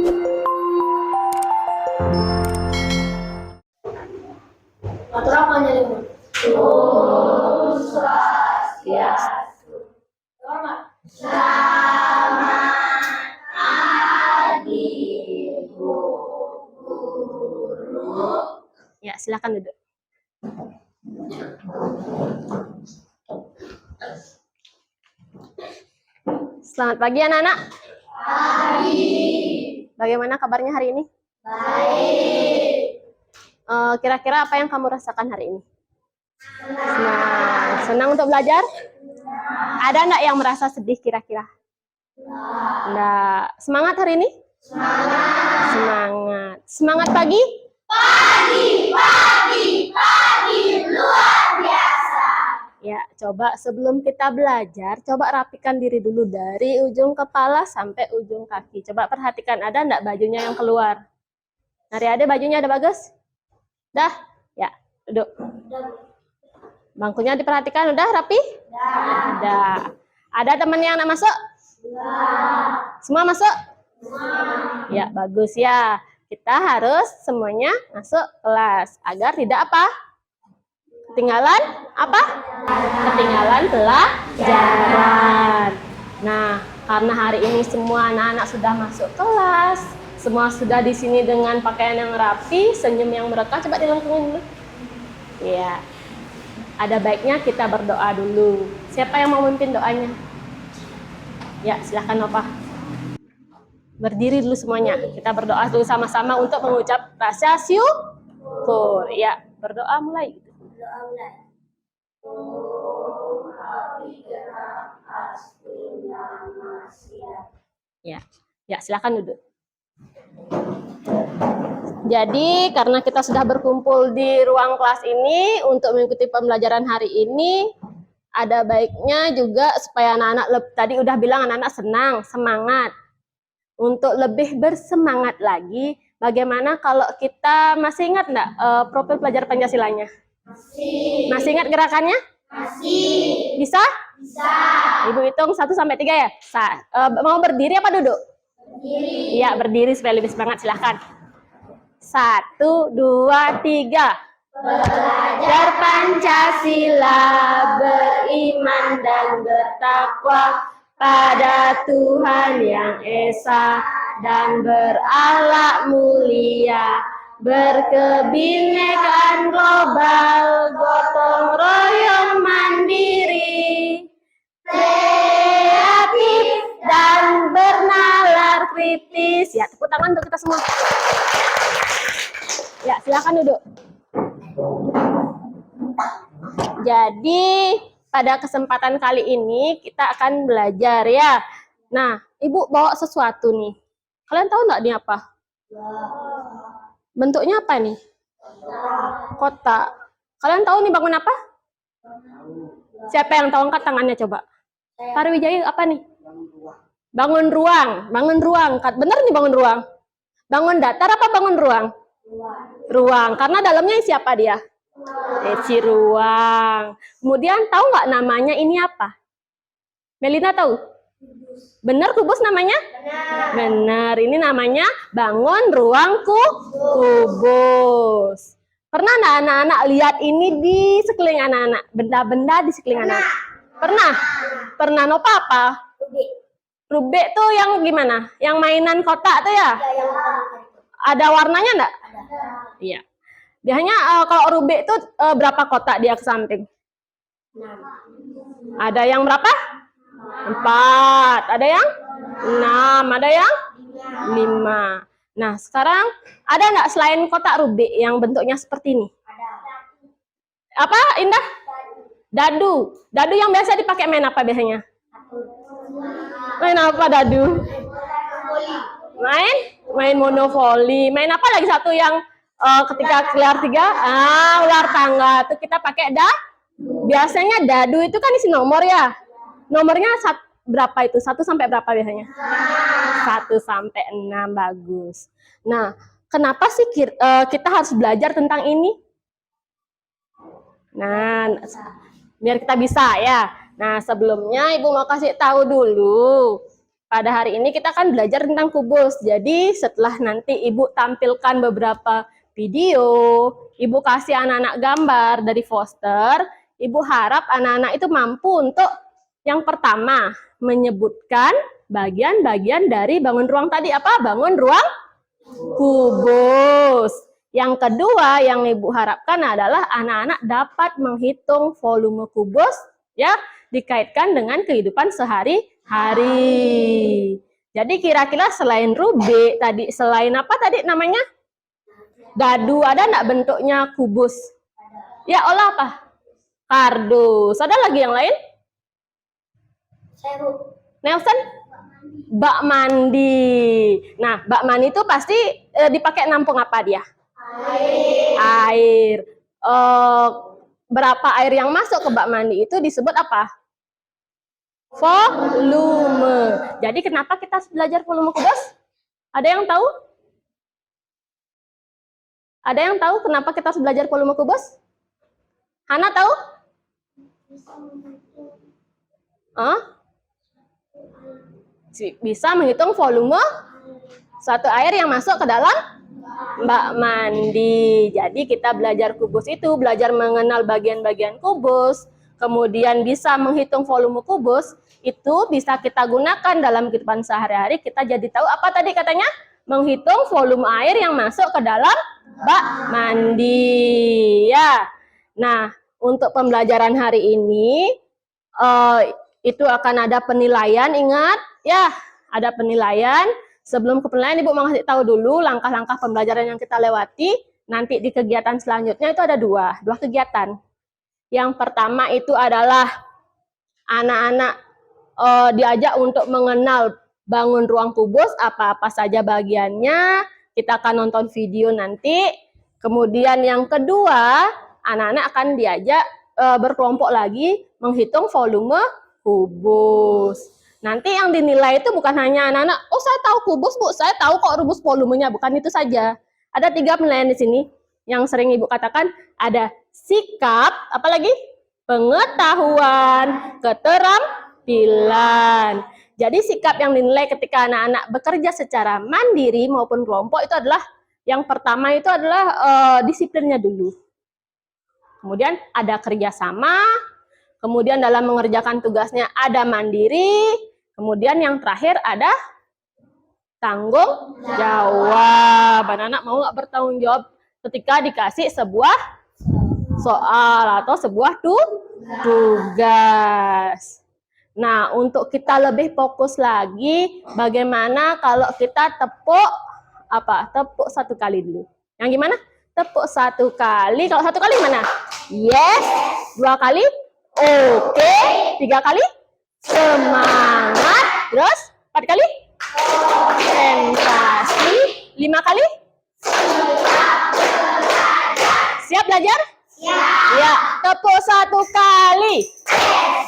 Aturan lima. Om Swastiastu. Hormat. Selamat pagi, Bu Guru. Ya, silakan duduk. Selamat pagi anak-anak. Pagi. Bagaimana kabarnya hari ini? Baik. Kira-kira apa yang kamu rasakan hari ini? Senang untuk belajar? Ada enggak yang merasa sedih kira-kira? Enggak. Semangat hari ini? Semangat. Semangat pagi? Pagi luar biasa. Ya, coba sebelum kita belajar, coba rapikan diri dulu dari ujung kepala sampai ujung kaki. Coba perhatikan, ada enggak bajunya yang keluar? Ada bajunya, ada bagus? Dah? Ya, duduk. Bangkunya diperhatikan, udah rapi? Udah. Ada teman yang nak masuk? Semua masuk? Ya, bagus ya. Kita harus semuanya masuk kelas agar tidak apa? Ketinggalan apa? Ketinggalan pelajaran. Nah, karena hari ini semua anak-anak sudah masuk kelas, semua sudah di sini dengan pakaian yang rapi, senyum yang merekah. Coba dilengkungin dulu. Ya. Ada baiknya kita berdoa dulu. Siapa yang mau memimpin doanya? Ya, silahkan Nova. Berdiri dulu semuanya. Kita berdoa dulu sama-sama untuk mengucap rasa syukur. Ya, berdoa mulai. Ya, silakan duduk. Jadi, karena kita sudah berkumpul di ruang kelas ini untuk mengikuti pembelajaran hari ini, ada baiknya juga supaya anak-anak, tadi udah bilang anak-anak senang, semangat. Untuk lebih bersemangat lagi, bagaimana kalau kita masih ingat enggak profil pelajar Pancasilanya? Masih ingat gerakannya? Masih. Bisa? Bisa. Ibu hitung 1 sampai 3 ya? Mau berdiri apa duduk? Berdiri. Iya, berdiri supaya lebih semangat, silahkan. 1, 2, 3. Belajar Pancasila, beriman dan bertakwa pada Tuhan yang Esa dan berakhlak mulia, berkebinekaan global, gotong royong mandiri, kreatif dan bernalar kritis. Ya, tepuk tangan untuk kita semua. Ya, silakan duduk. Jadi, pada kesempatan kali ini kita akan belajar ya. Nah, Ibu bawa sesuatu nih. Kalian tahu nggak ini apa? Bentuknya apa nih? Kotak. Kalian tahu nih bangun apa? Siapa yang tahu, angkat tangannya coba. Pariwijaya apa nih? Bangun ruang. Bangun ruang. Benar nih bangun ruang. Bangun datar apa bangun ruang? Ruang. Karena dalamnya siapa dia? Isi ruang. Kemudian tahu nggak namanya ini apa? Melina tahu? Benar kubus namanya? Benar. Ini namanya bangun ruang kubus. Pernah nggak anak-anak lihat ini di sekeliling anak-anak? Benda-benda di sekeliling anak-anak? Pernah? Pernah Nova apa? Rubik tuh yang gimana? Yang mainan kotak tuh ya? Ada warnanya nggak? Iya. Biasanya kalau Rubik itu berapa kotak dia ke samping? 6. Ada yang berapa? 4. Ada yang 6. Ada yang 5. Nah, sekarang ada nggak selain kotak Rubik yang bentuknya seperti ini? Apa, Indah? Dadu. Dadu yang biasa dipakai main apa biasanya? Main apa dadu? Main monopoli. Main apa lagi satu yang ketika keluar 3? Ular tangga. Tuh kita pakai biasanya dadu itu kan isi nomor ya. Nomornya berapa itu? 1 sampai berapa biasanya? 1 sampai 6. Bagus. Nah, kenapa sih kita harus belajar tentang ini? Nah, biar kita bisa ya. Nah, sebelumnya Ibu mau kasih tahu dulu. pada hari ini kita akan belajar tentang kubus. Jadi setelah nanti Ibu tampilkan beberapa video, Ibu kasih anak-anak gambar dari poster, Ibu harap anak-anak itu mampu untuk yang pertama menyebutkan bagian-bagian dari bangun ruang tadi. Apa? Bangun ruang kubus. Yang kedua yang Ibu harapkan adalah anak-anak dapat menghitung volume kubus ya, dikaitkan dengan kehidupan sehari-hari. Jadi kira-kira selain rubik tadi, selain apa tadi namanya? Dadu, ada enggak bentuknya kubus? Ya, olah apa? Kardus. Ada lagi yang lain? Nelson? Bak mandi. Nah, bak mandi itu pasti dipakai nampung apa dia? Air. Berapa air yang masuk ke bak mandi itu disebut apa? Volume. Jadi kenapa kita belajar volume kubus? Ada yang tahu? Ada yang tahu kenapa kita harus belajar volume kubus? Hana tahu? Bisa menghitung volume satu air yang masuk ke dalam bak mandi. Jadi kita belajar kubus itu, belajar mengenal bagian-bagian kubus, kemudian bisa menghitung volume kubus, itu bisa kita gunakan dalam kehidupan sehari-hari. Kita jadi tahu apa tadi katanya? Menghitung volume air yang masuk ke dalam bak mandi. Ya. Nah, untuk pembelajaran hari ini, itu akan ada penilaian, ingat ya, ada penilaian. Sebelum ke penilaian, Ibu mau ngasih tahu dulu langkah-langkah pembelajaran yang kita lewati. Nanti di kegiatan selanjutnya itu ada dua kegiatan. Yang pertama itu adalah anak-anak diajak untuk mengenal bangun ruang kubus, apa-apa saja bagiannya. Kita akan nonton video nanti. Kemudian yang kedua, anak-anak akan diajak berkelompok lagi menghitung volume kubus. Nanti yang dinilai itu bukan hanya anak-anak, oh saya tahu kubus Bu, saya tahu kok rumus volumenya, bukan itu saja. Ada 3 penilaian di sini yang sering Ibu katakan, ada sikap, apalagi pengetahuan, keterampilan. Jadi sikap yang dinilai ketika anak-anak bekerja secara mandiri maupun kelompok itu adalah, yang pertama itu adalah disiplinnya dulu. Kemudian ada kerjasama, kemudian dalam mengerjakan tugasnya ada mandiri, kemudian yang terakhir ada tanggung jawab. Anak-anak mau nggak bertanggung jawab ketika dikasih sebuah soal atau sebuah tugas. Nah, untuk kita lebih fokus lagi, bagaimana kalau kita tepuk satu kali dulu. Yang gimana? Tepuk satu kali. Kalau satu kali mana? Yes. 2 kali? Oke. 3 kali? Semangat. Terus 4 kali? Konsentrasi. 5 kali? Siap belajar? Siap. Ya, tepuk 1 kali.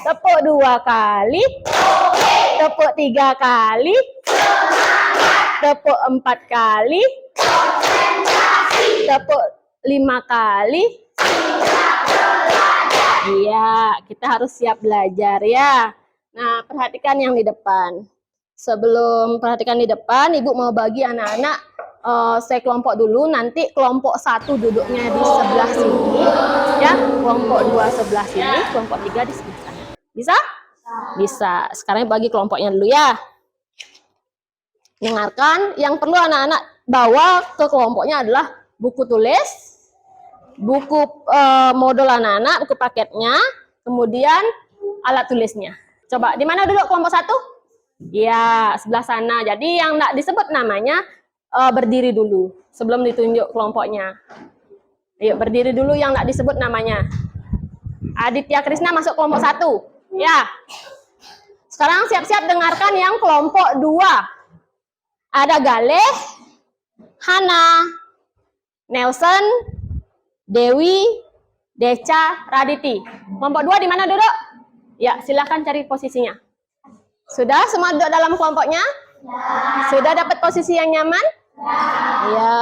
Tepuk 2 kali. Tepuk 3 kali. Tepuk 4 kali. Tepuk 5 kali. Iya, kita harus siap belajar ya. Nah, perhatikan yang di depan. Sebelum perhatikan di depan, Ibu mau bagi anak-anak, saya kelompok dulu, nanti kelompok 1 duduknya di sebelah sini, ya. Kelompok 2 sebelah sini, kelompok 3 di sebelah sana. Bisa? Bisa. Sekarang bagi kelompoknya dulu ya. Dengarkan, yang perlu anak-anak bawa ke kelompoknya adalah buku tulis, buku modul anak-anak, buku paketnya, kemudian alat tulisnya. Coba, di mana duduk kelompok 1? Ya, sebelah sana. Jadi yang tidak disebut namanya, berdiri dulu sebelum ditunjuk kelompoknya. Ayo, berdiri dulu yang tidak disebut namanya. Aditya Krisna masuk kelompok 1. Ya. Sekarang siap-siap dengarkan yang kelompok 2. Ada Galih, Hana, Nelson, Dewi, Deca, Raditi. Kelompok 2 di mana duduk? Ya, silakan cari posisinya. Sudah semua duduk dalam kelompoknya? Ya. Sudah dapat posisi yang nyaman? Ya.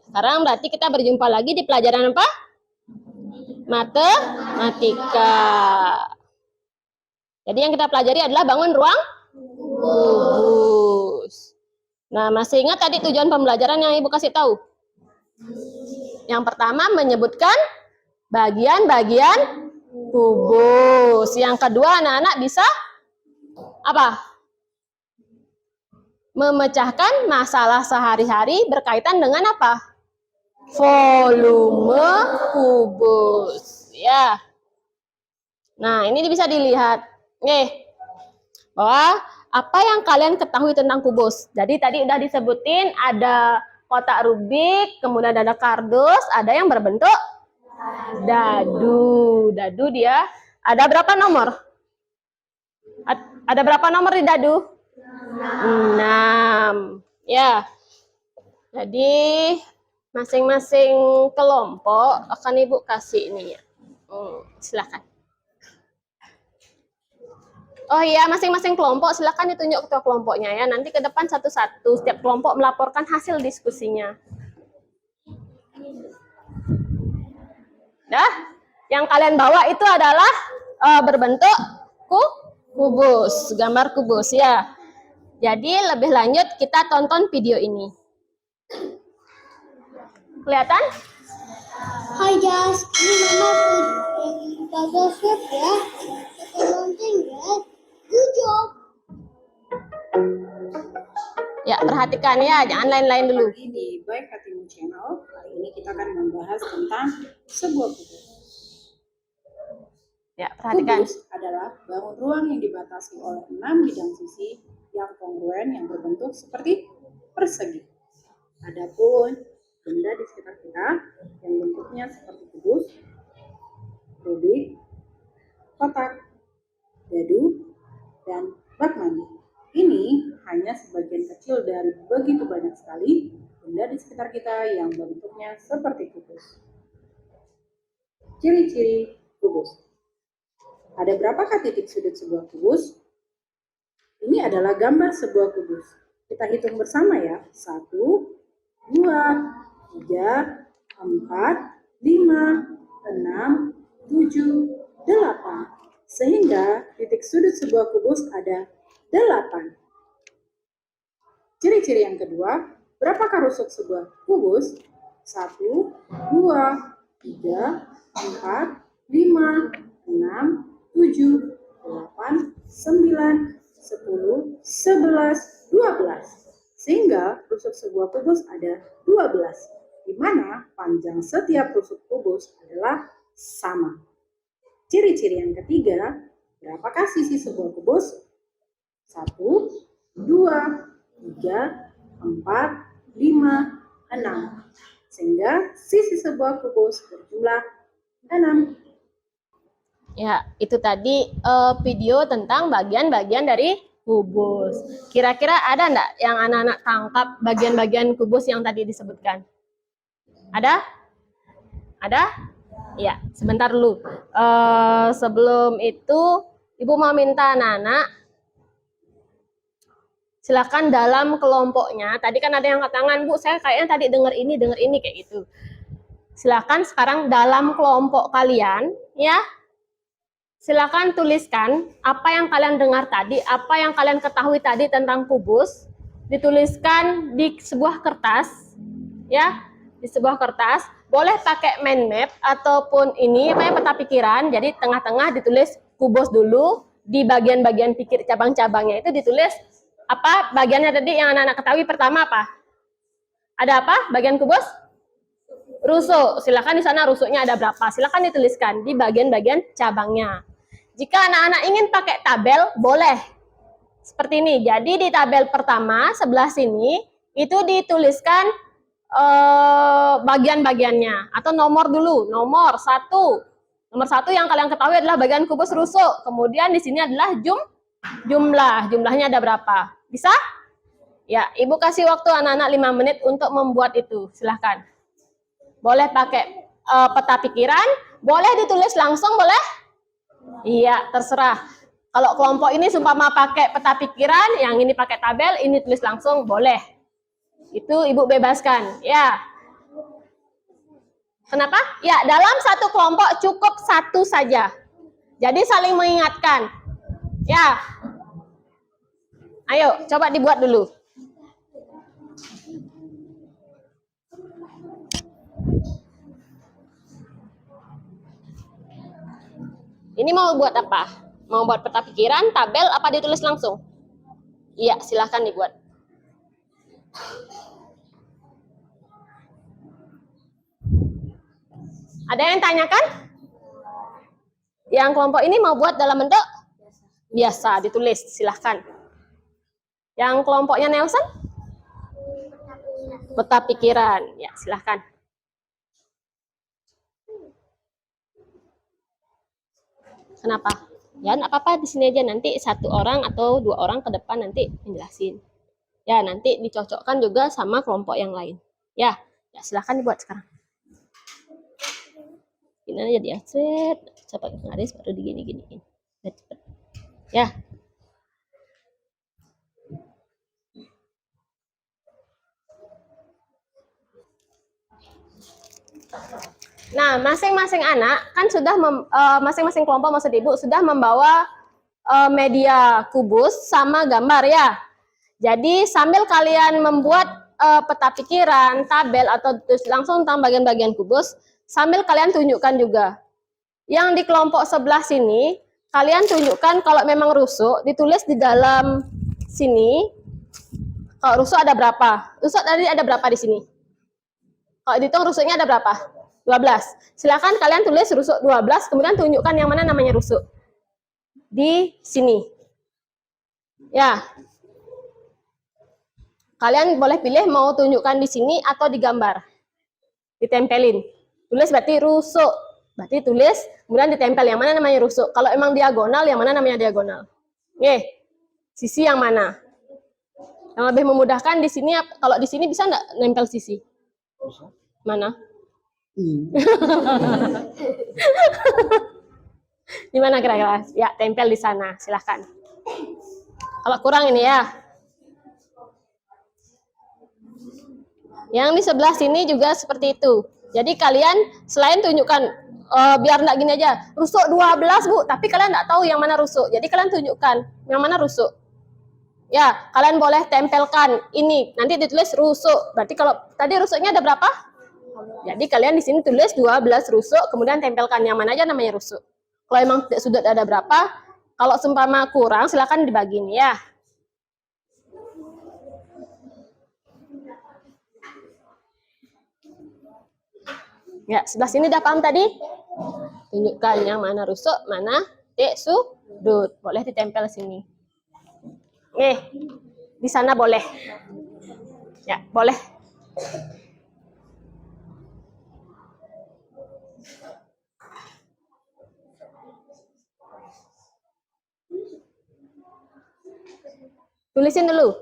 Sekarang berarti kita berjumpa lagi di pelajaran apa? Matematika. Jadi yang kita pelajari adalah bangun ruang kubus. Nah, masih ingat tadi tujuan pembelajaran yang Ibu kasih tahu? Yang pertama menyebutkan bagian-bagian kubus. Yang kedua anak-anak bisa apa? Memecahkan masalah sehari-hari berkaitan dengan apa? Volume kubus. Ya. Nah, ini bisa dilihat. Nih, bahwa apa yang kalian ketahui tentang kubus. Jadi tadi udah disebutin ada kotak Rubik, kemudian ada kardus, ada yang berbentuk dadu. Dadu dia ada berapa nomor? Ada berapa nomor di dadu? 6. Ya. Jadi masing-masing kelompok akan Ibu kasih ini ya. Silakan. Oh iya, masing-masing kelompok silakan ditunjuk ketua kelompoknya ya. Nanti ke depan satu-satu, setiap kelompok melaporkan hasil diskusinya. Dah, yang kalian bawa itu adalah berbentuk kubus, gambar kubus ya. Jadi lebih lanjut kita tonton video ini. Kelihatan? Hai guys, ini Mama Puzzle Swap ya. Kita lonceng guys. Good job. Ya, perhatikan ya, jangan lain-lain dulu. Di Baik Hatimu Channel, kali ini kita akan membahas tentang sebuah kubus. Ya, perhatikan. Kubus adalah bangun ruang yang dibatasi oleh 6 bidang sisi yang kongruen yang berbentuk seperti persegi. Adapun benda di sekitar kita yang bentuknya seperti kubus, rubik, kotak, dadu, dan bak mandi. Ini hanya sebagian kecil dari begitu banyak sekali benda di sekitar kita yang bentuknya seperti kubus. Ciri-ciri kubus. Ada berapakah titik sudut sebuah kubus? Ini adalah gambar sebuah kubus. Kita hitung bersama ya. 1, 2, 3, 4, 5, 6, 7, 8. Sehingga titik sudut sebuah kubus ada 8. Ciri-ciri yang kedua, berapakah rusuk sebuah kubus? 1, 2, 3, 4, 5, 6, 7, 8, 9, 10, 11, 12. Sehingga rusuk sebuah kubus ada 12, di mana panjang setiap rusuk kubus adalah sama. Ciri-ciri yang ketiga, berapakah sisi sebuah kubus? 1, 2, 3, 4, 5, 6. Sehingga sisi sebuah kubus berjumlah 6. Ya, itu tadi video tentang bagian-bagian dari kubus. Kira-kira ada enggak yang anak-anak tangkap bagian-bagian kubus yang tadi disebutkan? Ada? Ada? Ya, sebentar dulu. Sebelum itu, Ibu mau minta anak-anak silakan dalam kelompoknya. Tadi kan ada yang angkat tangan, Bu, saya kayaknya tadi dengar ini kayak gitu. Silakan sekarang dalam kelompok kalian, ya. Silakan tuliskan apa yang kalian dengar tadi, apa yang kalian ketahui tadi tentang kubus, dituliskan di sebuah kertas, ya, di sebuah kertas. Boleh pakai mind map ataupun ini apa ya, peta pikiran. Jadi tengah-tengah ditulis kubus dulu, di bagian-bagian pikir cabang-cabangnya itu ditulis apa bagiannya tadi yang anak-anak ketahui. Pertama apa? Ada apa? Bagian kubus? Rusuk. Silakan di sana rusuknya ada berapa? Silakan dituliskan di bagian-bagian cabangnya. Jika anak-anak ingin pakai tabel, boleh. Seperti ini. Jadi di tabel pertama sebelah sini itu dituliskan bagian-bagiannya atau nomor dulu. Nomor 1. Nomor 1 yang kalian ketahui adalah bagian kubus rusuk. Kemudian di sini adalah jumlahnya ada berapa? Bisa? Ya, Ibu kasih waktu anak-anak 5 menit untuk membuat itu. Silahkan. Boleh pakai peta pikiran, boleh ditulis langsung, boleh? Iya, terserah. Kalau kelompok ini sumpama pakai peta pikiran, yang ini pakai tabel, ini tulis langsung, boleh. Itu Ibu bebaskan. Ya. Kenapa? Ya, dalam satu kelompok cukup 1 saja. Jadi saling mengingatkan. Ya. Ayo, coba dibuat dulu. Ini mau buat apa? Mau buat peta pikiran, tabel, apa ditulis langsung? Iya, silahkan dibuat. Ada yang tanyakan? Yang kelompok ini mau buat dalam bentuk biasa, ditulis, silahkan. Yang kelompoknya Nelson? Peta pikiran, ya silahkan. Kenapa? Ya, nggak apa-apa di sini aja, nanti satu orang atau dua orang ke depan nanti menjelasin. Ya, nanti dicocokkan juga sama kelompok yang lain. Ya, silahkan dibuat sekarang. Ini aja dia set, coba ngaris baru digini-giniin. Ya. Nah, masing-masing anak kan sudah masing-masing kelompok maksud Ibu sudah membawa media kubus sama gambar ya. Jadi sambil kalian membuat peta pikiran, tabel atau tulis langsung tentang bagian-bagian kubus, sambil kalian tunjukkan juga. Yang di kelompok sebelah sini, kalian tunjukkan kalau memang rusuk, ditulis di dalam sini. Kalau rusuk ada berapa? Rusuk tadi ada berapa di sini? Kalau dihitung rusuknya ada berapa? 12. Silakan kalian tulis rusuk 12, kemudian tunjukkan yang mana namanya rusuk. Di sini. Ya. Kalian boleh pilih mau tunjukkan di sini atau di gambar. Ditempelin. Tulis berarti rusuk. Berarti tulis, kemudian ditempel yang mana namanya rusuk. Kalau emang diagonal, yang mana namanya diagonal. Oke. Sisi yang mana? Yang lebih memudahkan di sini, kalau di sini bisa nggak nempel sisi? Mana? Di mana kira-kira? Ya, tempel di sana. Silahkan. Kalau kurang ini ya. Yang di sebelah sini juga seperti itu. Jadi kalian selain tunjukkan, biar nggak gini aja, rusuk 12 Bu, tapi kalian nggak tahu yang mana rusuk. Jadi kalian tunjukkan yang mana rusuk. Ya, kalian boleh tempelkan ini. Nanti ditulis rusuk. Berarti kalau tadi rusuknya ada berapa? Jadi kalian di sini tulis 12 rusuk, kemudian tempelkan yang mana aja namanya rusuk. Kalau emang sudah ada berapa, kalau seumpama kurang silakan dibagi nih ya. Ya, sebelah sini udah paham tadi? Tunjukkan yang mana rusuk, mana sudut. Boleh ditempel sini. Nih, di sana boleh. Ya, boleh. Tulisin dulu.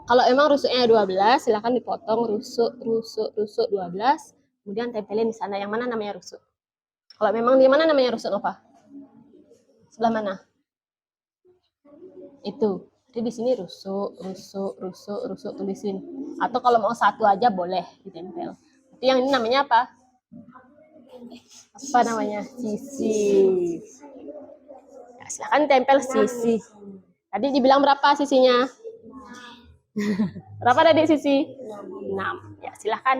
Kalau emang rusuknya 12, silakan dipotong rusuk 12, kemudian tempelin di sana yang mana namanya rusuk. Kalau memang di mana namanya rusuk apa? Sebelah mana? Itu. Jadi di sini rusuk tulisin. Atau kalau mau satu aja boleh ditempel. Tapi yang ini namanya apa? Apa namanya? Sisi. Ya, silakan tempel sisi. Tadi dibilang berapa sisinya? Berapa tadi sisi? 6. Ya, silahkan.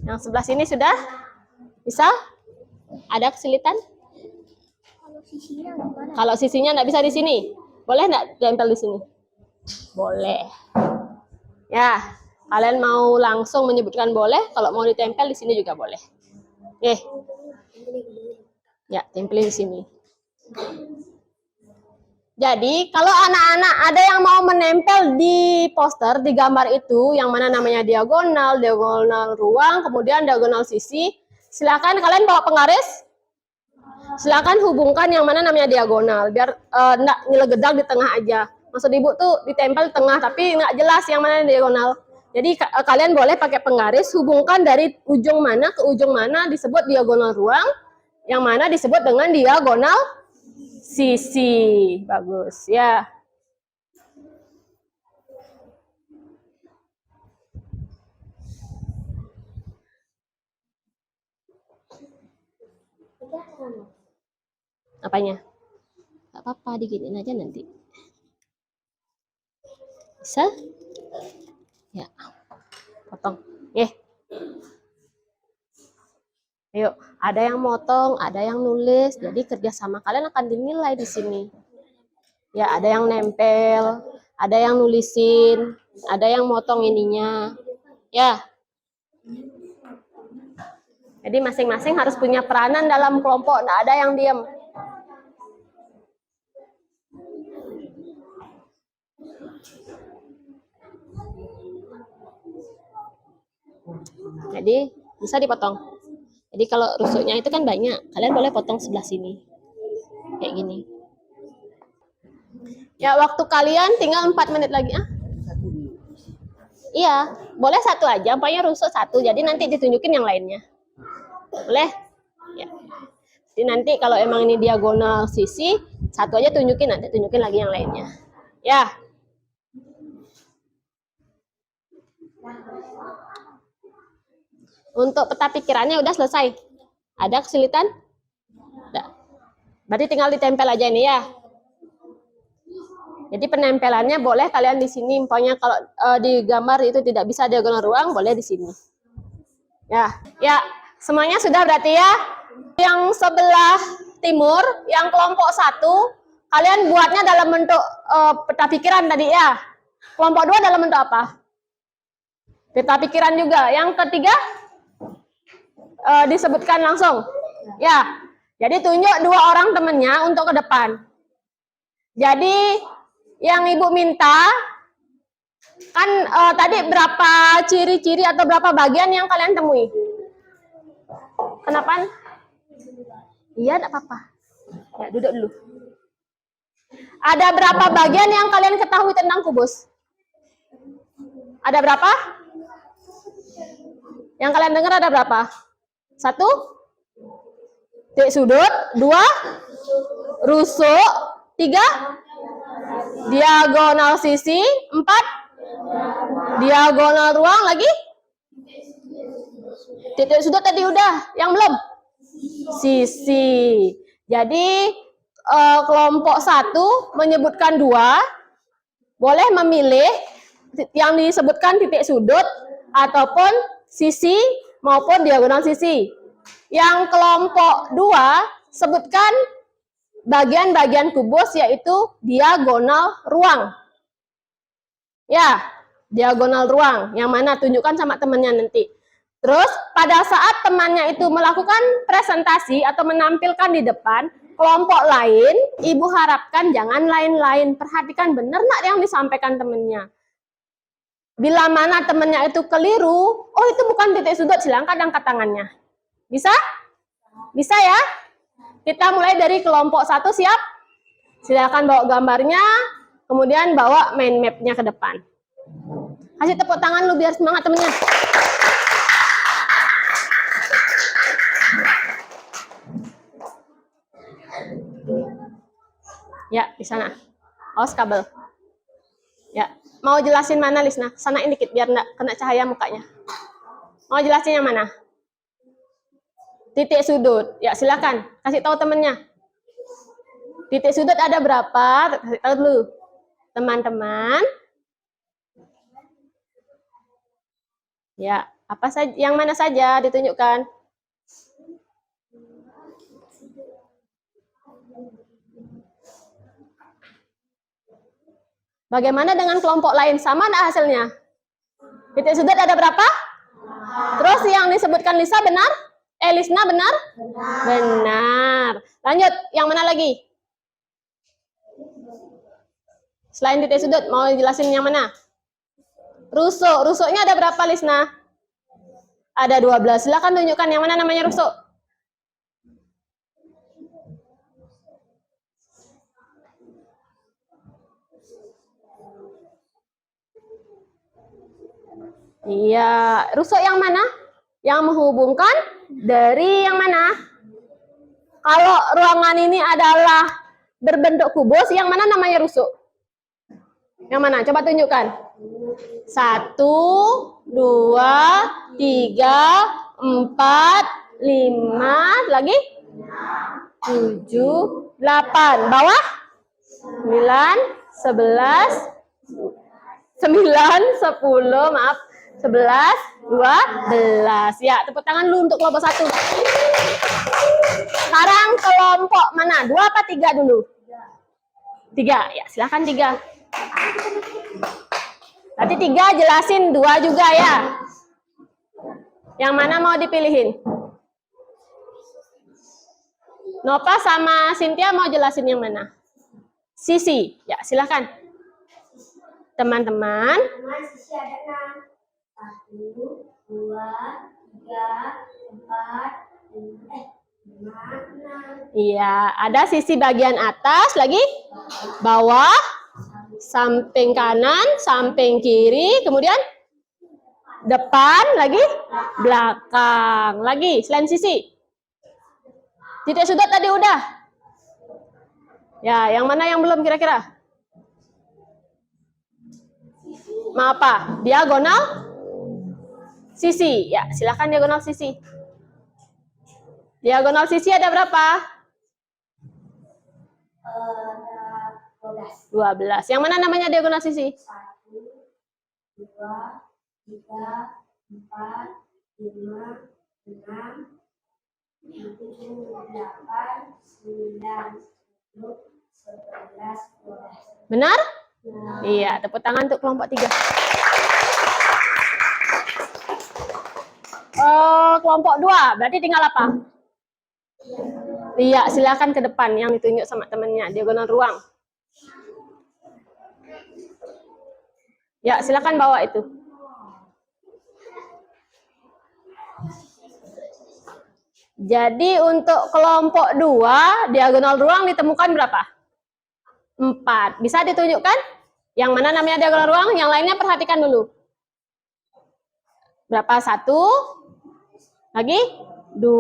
Yang sebelah sini sudah? Bisa? Ada kesulitan? Kalau sisinya nggak bisa di sini, boleh nggak tempel di sini? Boleh. Ya, kalian mau langsung menyebutkan boleh, kalau mau ditempel di sini juga boleh. Oke. Ya, tempel di sini. Jadi, kalau anak-anak ada yang mau menempel di poster, di gambar itu, yang mana namanya diagonal ruang, kemudian diagonal sisi, silakan kalian bawa penggaris. Silakan hubungkan yang mana namanya diagonal, biar enggak nyelegedal di tengah aja. Maksud Ibu tuh ditempel di tengah, tapi nggak jelas yang mana yang diagonal. Jadi kalian boleh pakai penggaris, hubungkan dari ujung mana ke ujung mana disebut diagonal ruang, yang mana disebut dengan diagonal sisi. Bagus, ya. Apanya? Gak apa-apa, diginiin aja nanti. Bisa? Ya, potong. Ayo, ada yang motong, ada yang nulis. Jadi kerjasama kalian akan dinilai di sini. Ya, ada yang nempel, ada yang nulisin, ada yang motong ininya. Ya. Jadi masing-masing harus punya peranan dalam kelompok, nggak ada yang diam. Jadi bisa dipotong. Jadi kalau rusuknya itu kan banyak, kalian boleh potong sebelah sini. Kayak gini. Ya, waktu kalian tinggal 4 menit lagi. Iya, boleh satu aja, umpamanya rusuk satu, jadi nanti ditunjukin yang lainnya. Boleh? Ya. Jadi nanti kalau emang ini diagonal sisi, satu aja tunjukin, nanti tunjukin lagi yang lainnya. Ya. Untuk peta pikirannya udah selesai. Ada kesulitan? Tidak. Berarti tinggal ditempel aja ini ya. Jadi penempelannya boleh kalian di sini, umpamanya kalau di gambar itu tidak bisa diagonal ruang, boleh di sini. Ya, semuanya sudah berarti ya. Yang sebelah timur, yang kelompok 1, kalian buatnya dalam bentuk peta pikiran tadi ya. Kelompok 2 dalam bentuk apa? Peta pikiran juga. Yang ketiga disebutkan langsung. Ya, jadi tunjuk 2 orang temennya untuk ke depan. Jadi yang ibu minta kan tadi berapa ciri-ciri atau berapa bagian yang kalian temui? Kenapa? Iya, tidak apa-apa. Ya, duduk dulu. Ada berapa bagian yang kalian ketahui tentang kubus? Ada berapa? Yang kalian dengar ada berapa? 1, titik sudut, 2, rusuk, 3, diagonal sisi, 4, diagonal ruang, lagi titik sudut tadi udah, yang belum? Sisi. Jadi kelompok 1 menyebutkan 2, boleh memilih yang disebutkan titik sudut ataupun sisi maupun diagonal sisi. Yang kelompok 2 sebutkan bagian-bagian kubus yaitu diagonal ruang. Ya, diagonal ruang. Yang mana tunjukkan sama temannya nanti. Terus pada saat temannya itu melakukan presentasi atau menampilkan di depan kelompok lain, ibu harapkan jangan lain-lain. Perhatikan benar nggak yang disampaikan temannya. Bila mana temannya itu keliru, oh itu bukan titik sudut, silahkan angkat tangannya. Bisa? Bisa ya? Kita mulai dari kelompok 1, siap? Silakan bawa gambarnya, kemudian bawa mind map-nya ke depan. Kasih tepuk tangan lu biar semangat temennya. Ya, di sana. Awas kabel. Ya, mau jelasin mana Lisna? Sanain dikit biar nggak kena cahaya mukanya. Mau jelasin yang mana? Titik sudut. Ya, silakan. Kasih tahu temennya. Titik sudut ada berapa? Kasih tahu dulu. Teman-teman. Ya, apa saja, yang mana saja ditunjukkan? Bagaimana dengan kelompok lain? Sama enggak hasilnya? Titik sudut ada berapa? Terus yang disebutkan Lisa benar? Lisna benar? Benar. Lanjut, yang mana lagi? Selain titik sudut, mau jelasin yang mana? Rusuk. Rusuknya ada berapa, Lisna? Ada 12. Silakan tunjukkan yang mana namanya rusuk. Iya, rusuk yang mana? Yang menghubungkan dari yang mana? Kalau ruangan ini adalah berbentuk kubus, yang mana namanya rusuk? Yang mana? Coba tunjukkan. 1, 2, 3, 4, 5, lagi? 7, 8. Bawah? maaf. 11, 12. Ya, tepuk tangan dulu untuk kelompok 1. Sekarang kelompok mana? 2 apa 3 dulu? 3. Ya, silakan 3. Berarti 3 jelasin 2 juga ya. Yang mana mau dipilihin? Nova sama Cynthia mau jelasin yang mana? Sisi. Ya, silakan. Teman-teman. Sisi ada 6. 1, 2, 3, 4, 5, 6. Iya, ada sisi bagian atas, lagi bawah, samping kanan, samping kiri, kemudian depan, lagi belakang, lagi selain sisi. Titik sudut tadi udah. Ya, yang mana yang belum kira-kira? Mau apa? Diagonal sisi. Ya, silakan diagonal sisi. Diagonal sisi ada berapa? 12. Yang mana namanya diagonal sisi? 1, 2, 3, 4, 5, 6, 7, 8, 9, 10, 11, 12. Benar? Iya, tepuk tangan untuk kelompok 3. Kelompok 2, berarti tinggal apa? Iya, silakan ke depan yang ditunjuk sama temennya, diagonal ruang. Ya, silakan bawa itu. Jadi untuk kelompok 2, diagonal ruang ditemukan berapa? 4. Bisa ditunjukkan? Yang mana namanya diagonal ruang? Yang lainnya perhatikan dulu. Berapa? 1, lagi 2,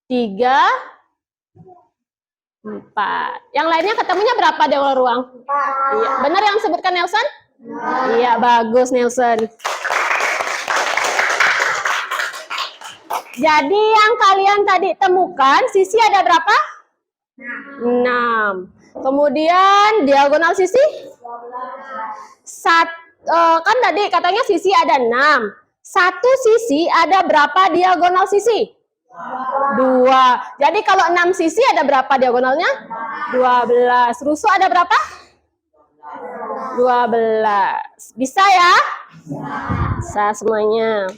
3, 4. Yang lainnya ketemunya berapa diagonal ruang? 4. Iya, benar yang disebutkan Nelson? Iya, bagus Nelson. Jadi yang kalian tadi temukan, sisi ada berapa? 6. Kemudian diagonal sisi? 12. Kan tadi katanya sisi ada 6. Satu sisi ada berapa diagonal sisi? 2. Jadi kalau 6 sisi ada berapa diagonalnya? 12. Rusuk ada berapa? 12. Bisa ya? Bisa semuanya.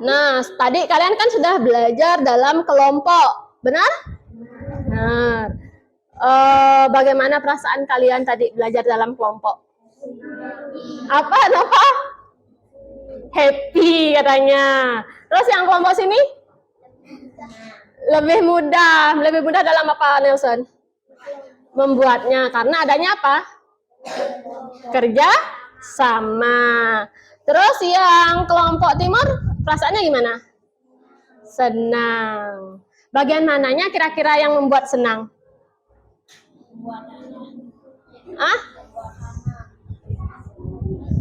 Nah, tadi kalian kan sudah belajar dalam kelompok, benar? Benar. Bagaimana perasaan kalian tadi belajar dalam kelompok? Apa? Happy katanya. Terus yang kelompok sini? Lebih mudah dalam apa, Nelson? Membuatnya, karena adanya apa? Kerja sama. Terus yang kelompok timur, perasaannya gimana? Senang. Bagian mananya kira-kira yang membuat senang? Ah?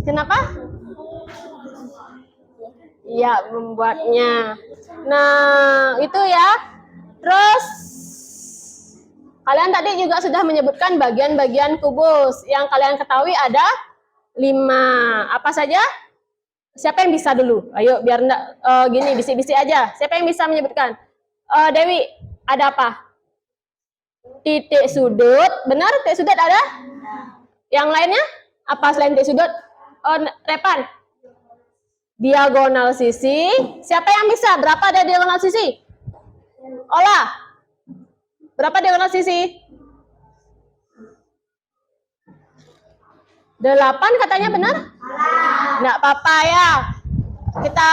Kenapa? Ya, membuatnya. Nah, itu ya. Terus kalian tadi juga sudah menyebutkan bagian-bagian kubus. Yang kalian ketahui ada 5. Apa saja? Siapa yang bisa dulu? Ayo, biar enggak gini, bisik-bisik aja. Siapa yang bisa menyebutkan? Dewi, ada apa? Titik sudut. Benar, titik sudut ada? Yang lainnya? Apa selain titik sudut? Repan. Diagonal sisi. Siapa yang bisa? Berapa ada diagonal sisi? Ola. Berapa diagonal sisi? 8 katanya benar? Nggak apa-apa ya. Kita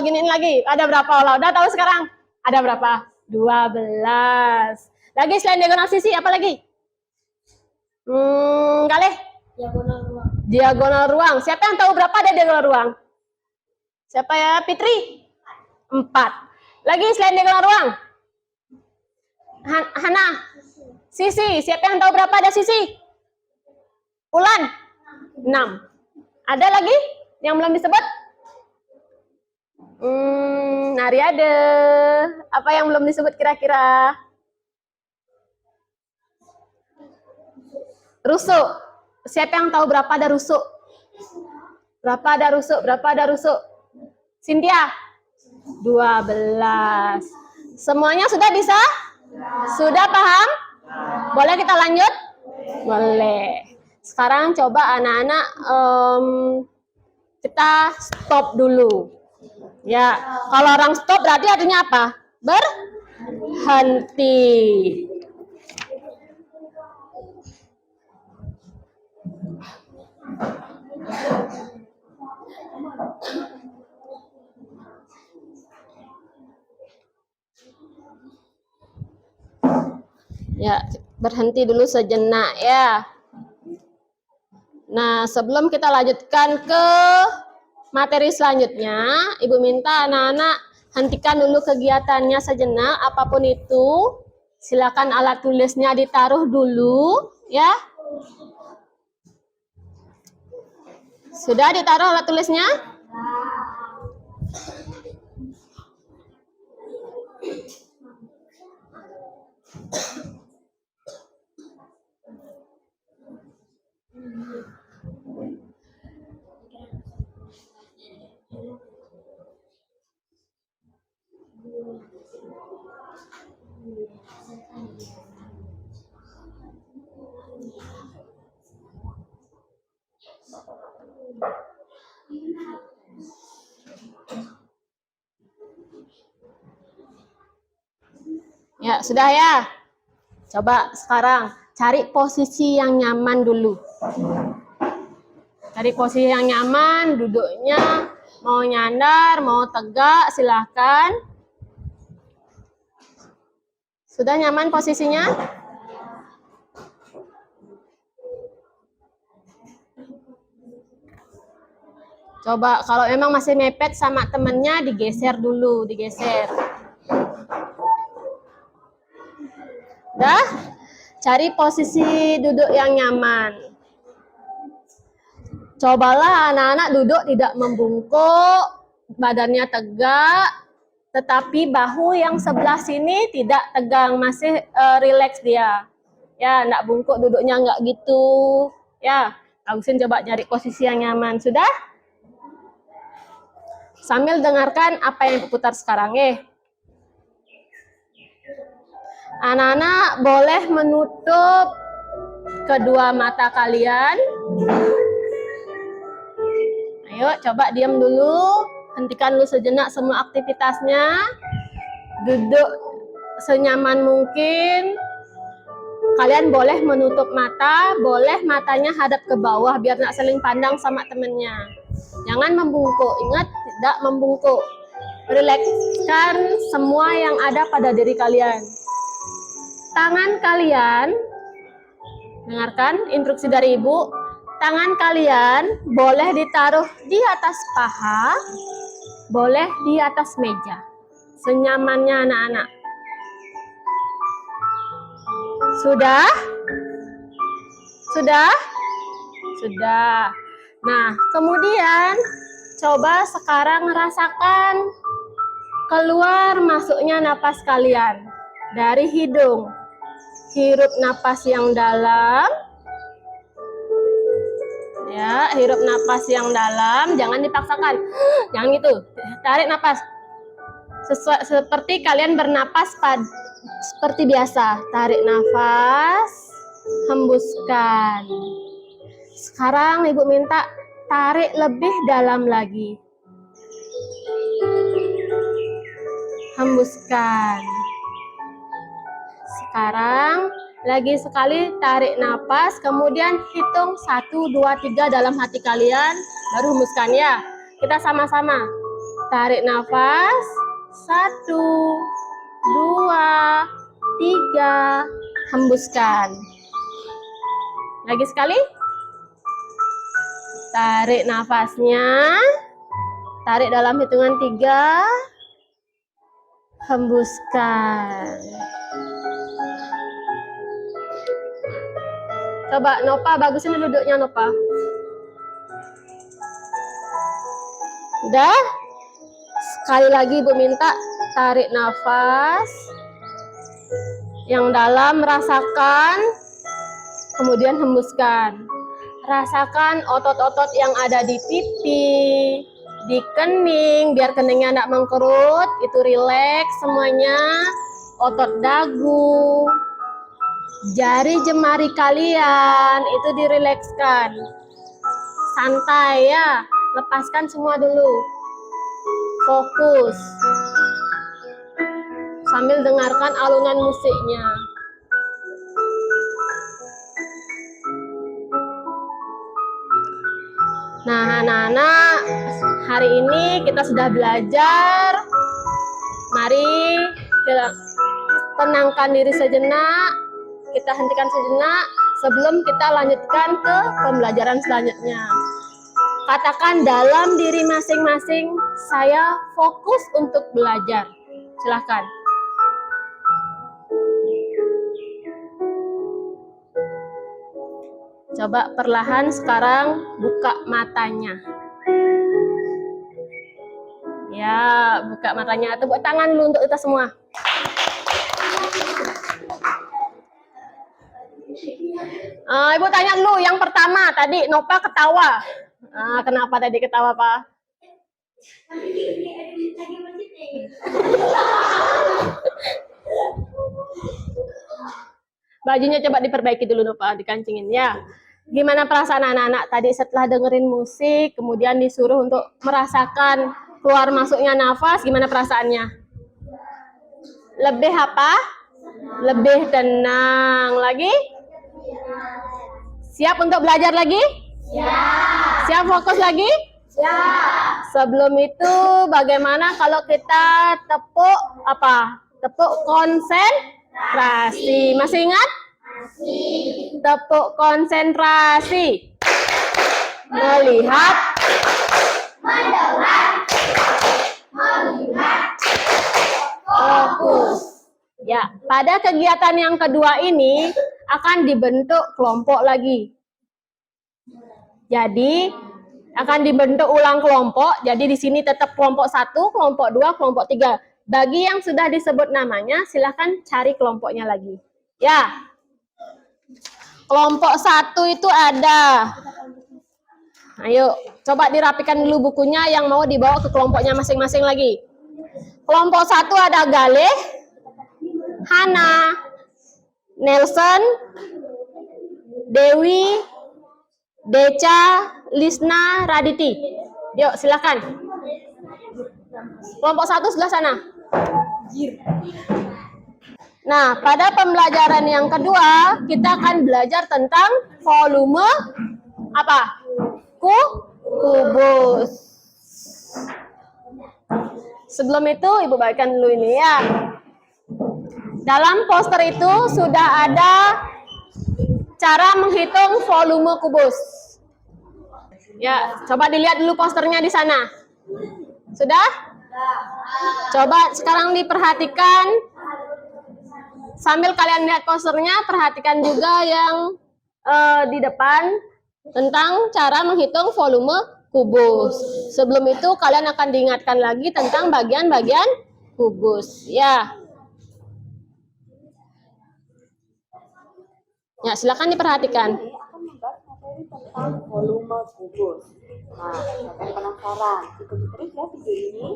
giniin lagi. Ada berapa Ola? Udah tahu sekarang? Ada berapa? 12. Lagi selain diagonal sisi, apa lagi? Kali? Diagonal ruang. Diagonal ruang. Siapa yang tahu berapa ada diagonal ruang? Siapa ya? Fitri? 4. Lagi selain diagonal ruang? Hana? Sisi. Siapa yang tahu berapa ada sisi? Ulan? 6. Ada lagi yang belum disebut? Nariade. Apa yang belum disebut kira-kira? Rusuk. Siapa yang tahu berapa ada rusuk? Berapa ada rusuk? Berapa ada rusuk? Cynthia? 12. Semuanya sudah bisa? Sudah paham? Boleh kita lanjut? Boleh. Sekarang coba anak-anak kita stop dulu. Ya, kalau orang stop berarti artinya apa? Berhenti. Ya, berhenti dulu sejenak ya. Nah, sebelum kita lanjutkan ke materi selanjutnya, Ibu minta anak-anak hentikan dulu kegiatannya sejenak, apapun itu. Silakan alat tulisnya ditaruh dulu, ya. Sudah ditaruh alat tulisnya? Ya, sudah ya. Coba sekarang cari posisi yang nyaman dulu. Cari posisi yang nyaman, duduknya mau nyandar, mau tegak, silahkan. Sudah nyaman posisinya? Coba kalau memang masih mepet sama temennya, digeser dulu, digeser. Dah, cari posisi duduk yang nyaman. Cobalah anak-anak duduk tidak membungkuk, badannya tegak, tetapi bahu yang sebelah sini tidak tegang, masih rileks dia. Ya, enggak bungkuk duduknya, enggak gitu. Ya, Agusin coba cari posisi yang nyaman. Sudah? Sambil dengarkan apa yang diputar sekarang, Anak-anak boleh menutup kedua mata kalian. Ayo, coba diam dulu. Hentikan dulu sejenak semua aktivitasnya. Duduk senyaman mungkin. Kalian boleh menutup mata, boleh matanya hadap ke bawah biar nggak saling pandang sama temennya. Jangan membungkuk, ingat tidak membungkuk. Rilekskan semua yang ada pada diri kalian. Tangan kalian, dengarkan instruksi dari Ibu, tangan kalian boleh ditaruh di atas paha, boleh di atas meja. Senyamannya anak-anak. Sudah? Sudah? Sudah. Nah, kemudian coba sekarang rasakan keluar masuknya napas kalian dari hidung. Hirup napas yang dalam. Ya, hirup napas yang dalam, jangan dipaksakan. Jangan gitu. Tarik napas. Seperti kalian bernapas seperti biasa. Tarik nafas, hembuskan. Sekarang Ibu minta tarik lebih dalam lagi. Hembuskan. Sekarang lagi sekali tarik napas, kemudian hitung 1, 2, 3 dalam hati kalian, baru hembuskan ya. Kita sama-sama. Tarik nafas, 1, 2, 3, hembuskan. Lagi sekali. Tarik nafasnya, tarik dalam hitungan 3, hembuskan. Coba Nopa, bagusin duduknya Nopa. Udah? Sekali lagi Ibu minta tarik nafas yang dalam, rasakan, kemudian hembuskan. Rasakan otot-otot yang ada di pipi, di kening, biar keningnya tidak mengkerut, itu rileks semuanya. Otot dagu, jari jemari kalian itu dirilekskan. Santai ya, lepaskan semua dulu. Fokus. Sambil dengarkan alunan musiknya. Nah, anak-anak, hari ini kita sudah belajar. Mari kita tenangkan diri sejenak, kita hentikan sejenak sebelum kita lanjutkan ke pembelajaran selanjutnya. Katakan dalam diri masing-masing, saya fokus untuk belajar. Silahkan. Coba perlahan sekarang buka matanya. Ya, buka matanya. Tepuk tangan dulu untuk kita semua. Ibu tanya dulu, yang pertama tadi Nova ketawa. Kenapa tadi ketawa, Pak? Bajunya coba diperbaiki dulu, Nova, dikancingin ya. Gimana perasaan anak-anak tadi setelah dengerin musik, kemudian disuruh untuk merasakan keluar masuknya nafas, gimana perasaannya? Lebih apa? Lebih tenang. Lagi? Siap untuk belajar lagi? Ya. Siap fokus lagi? Ya. Sebelum itu bagaimana kalau kita tepuk apa? Tepuk konsentrasi. Masih ingat? Masih. Tepuk konsentrasi. Melihat, mendengar, melihat, fokus. Ya, pada kegiatan yang kedua ini akan dibentuk kelompok lagi. Jadi akan dibentuk ulang kelompok. Jadi di sini tetap kelompok 1, kelompok 2, kelompok 3. Bagi yang sudah disebut namanya, silahkan cari kelompoknya lagi. Ya. Kelompok 1 itu ada. Ayo, coba dirapikan dulu bukunya yang mau dibawa ke kelompoknya masing-masing lagi. Kelompok 1 ada Galih, Hana, Nelson, Dewi, Deca, Lisna, Raditi. Yuk, silakan. Kelompok 1 sebelah sana. Nah, pada pembelajaran yang kedua, kita akan belajar tentang volume apa? Kubus. Sebelum itu, Ibu bagikan dulu ini ya. Dalam poster itu sudah ada cara menghitung volume kubus. Ya, coba dilihat dulu posternya di sana. Sudah? Coba sekarang diperhatikan. Sambil kalian lihat posternya, perhatikan juga yang di depan tentang cara menghitung volume kubus. Sebelum itu kalian akan diingatkan lagi tentang bagian-bagian kubus. Ya. Ya, silakan diperhatikan. Ini akan membahas materi tentang volume kubus. Nah, kalian penasaran? Ikuti terus ya video ini.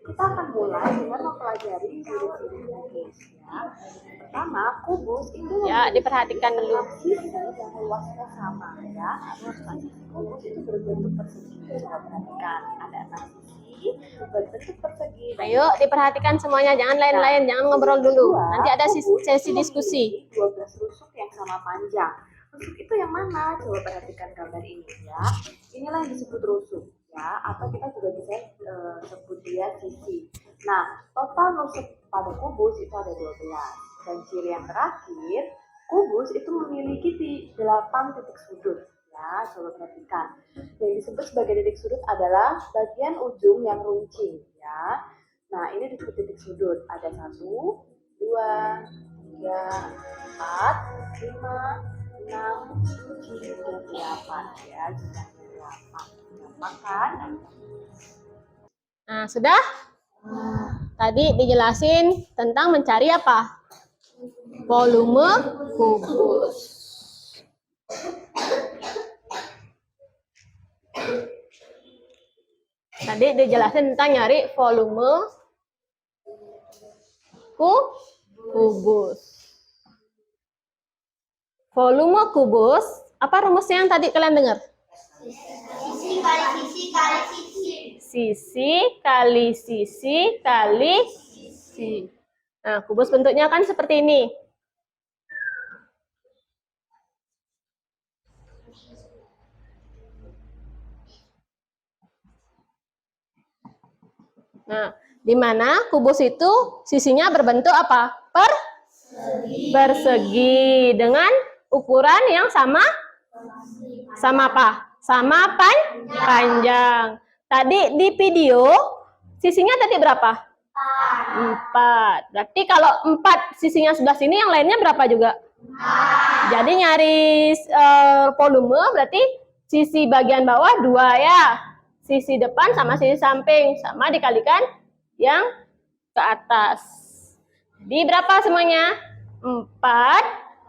Kita akan mulai dengan mempelajari ciri-ciri kubus. Ya. Pertama, kubus itu Ya, diperhatikan dulu. sisi yang luasnya sama. Ya, kubus itu berbentuk persegi. Coba perhatikan, ada 6 sisi berbentuk persegi. Ayo, diperhatikan semuanya. Jangan lain-lain, jangan ngobrol dulu. Nanti ada sesi diskusi. 12 rusuk yang sama panjang. Rusuk itu yang mana? Coba perhatikan gambar ini ya. Inilah yang disebut rusuk ya, atau kita juga bisa sebut dia sisi. Nah, total rusuk pada kubus itu ada 12. Dan ciri yang terakhir, kubus itu memiliki 8 titik sudut. Ya, coba perhatikan. Yang disebut sebagai titik sudut adalah bagian ujung yang runcing ya. Nah, ini disebut titik sudut. Ada 1, 2, 3, 4, 5, 6, 7, dan 8 ya. Jumlahnya 8. Gampang kan? Nah, sudah? Tadi dijelasin tentang mencari apa? Volume kubus. Tadi dijelasin tentang nyari volume kubus. Volume kubus, apa rumusnya yang tadi kalian dengar? Sisi kali sisi kali sisi. Sisi kali sisi kali sisi. Nah, kubus bentuknya kan seperti ini. Nah, di mana kubus itu sisinya berbentuk apa? Persegi dengan ukuran yang sama apa? Sama panjang. Tadi di video sisinya tadi berapa? 4. Berarti kalau 4 sisinya sebelah sini, yang lainnya berapa juga? Jadi nyari volume berarti sisi bagian bawah 2 ya. Sisi depan sama sisi samping sama dikalikan yang ke atas. Jadi berapa semuanya? 4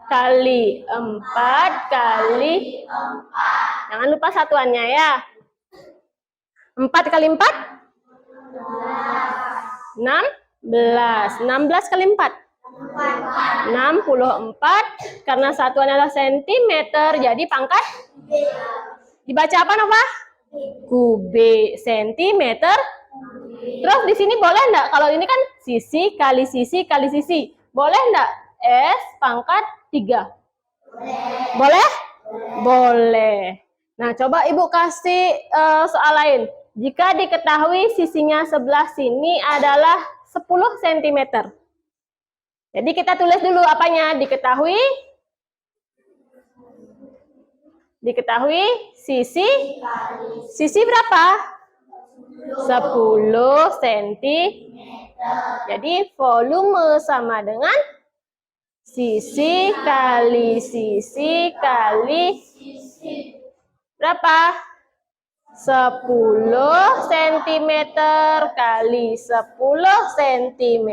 kali 4 kali 4. Jangan lupa satuannya ya. 4 kali 4? 16. 16 kali 4? 64. Karena satuannya adalah sentimeter, jadi pangkat dibaca apa Nova? Kubik. Sentimeter. Terus di sini boleh enggak? Kalau ini kan sisi kali sisi kali sisi. Boleh enggak? S pangkat 3. Boleh? Boleh. Nah, coba Ibu kasih soal lain. Jika diketahui sisinya sebelah sini adalah 10 cm. Jadi kita tulis dulu apanya? Diketahui sisi berapa? 10 cm. Jadi volume sama dengan sisi kali sisi kali berapa? 10 cm kali 10 cm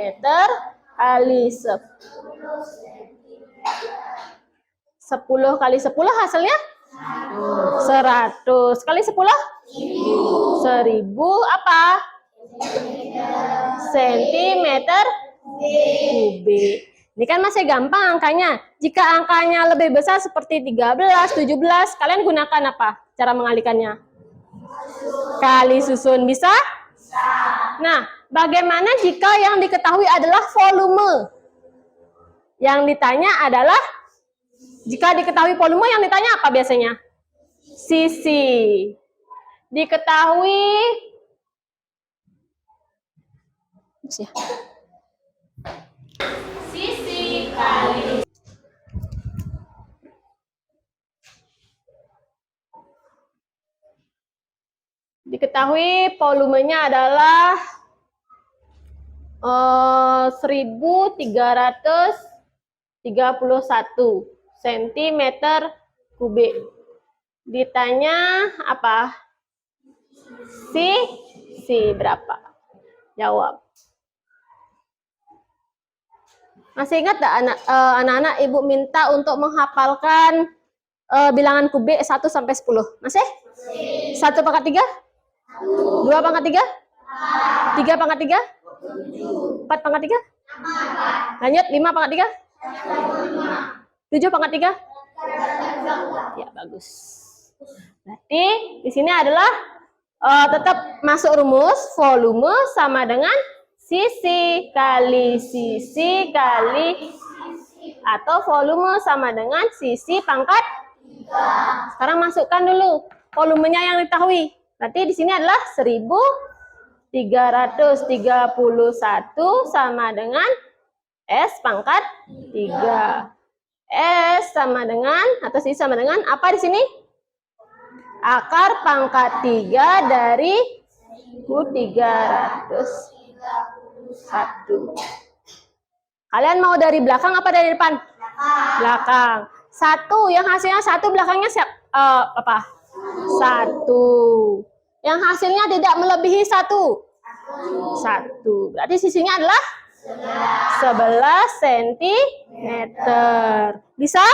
kali 10 kali 10 hasilnya 100 kali 10 1000 apa? Sentimeter kubik. Ini kan masih gampang angkanya. Jika angkanya lebih besar seperti 13, 17, kalian gunakan apa? Cara mengalikannya? Kali susun. Bisa? Nah, bagaimana jika yang diketahui adalah volume? Yang ditanya adalah, jika diketahui volume, yang ditanya apa biasanya? Sisi. Diketahui sisi kali diketahui volumenya adalah 1331 cm kubik. Ditanya apa? Sisi berapa? Jawab. Masih ingat tak anak-anak Ibu minta untuk menghafalkan bilangan kubik 1 sampai 10? Masih? 1 pangkat 3? 2 pangkat 3? 3 pangkat 3? 4 pangkat 3? Lanjut, 5 pangkat 3? 7 pangkat 3? Ya, bagus. Berarti di sini adalah tetap masuk rumus volume sama dengan sisi kali sisi kali atau volume sama dengan sisi pangkat 3. Sekarang masukkan dulu volumenya yang diketahui. Berarti di sini adalah 1331 sama dengan S pangkat 3. S sama dengan, atau sisi sama dengan apa di sini? Akar pangkat 3 dari 1331. Kalian mau dari belakang apa dari depan? Belakang. 1, yang hasilnya 1 belakangnya siap apa? 1. Yang hasilnya tidak melebihi 1. 1. Berarti sisinya adalah 11 cm. Bisa?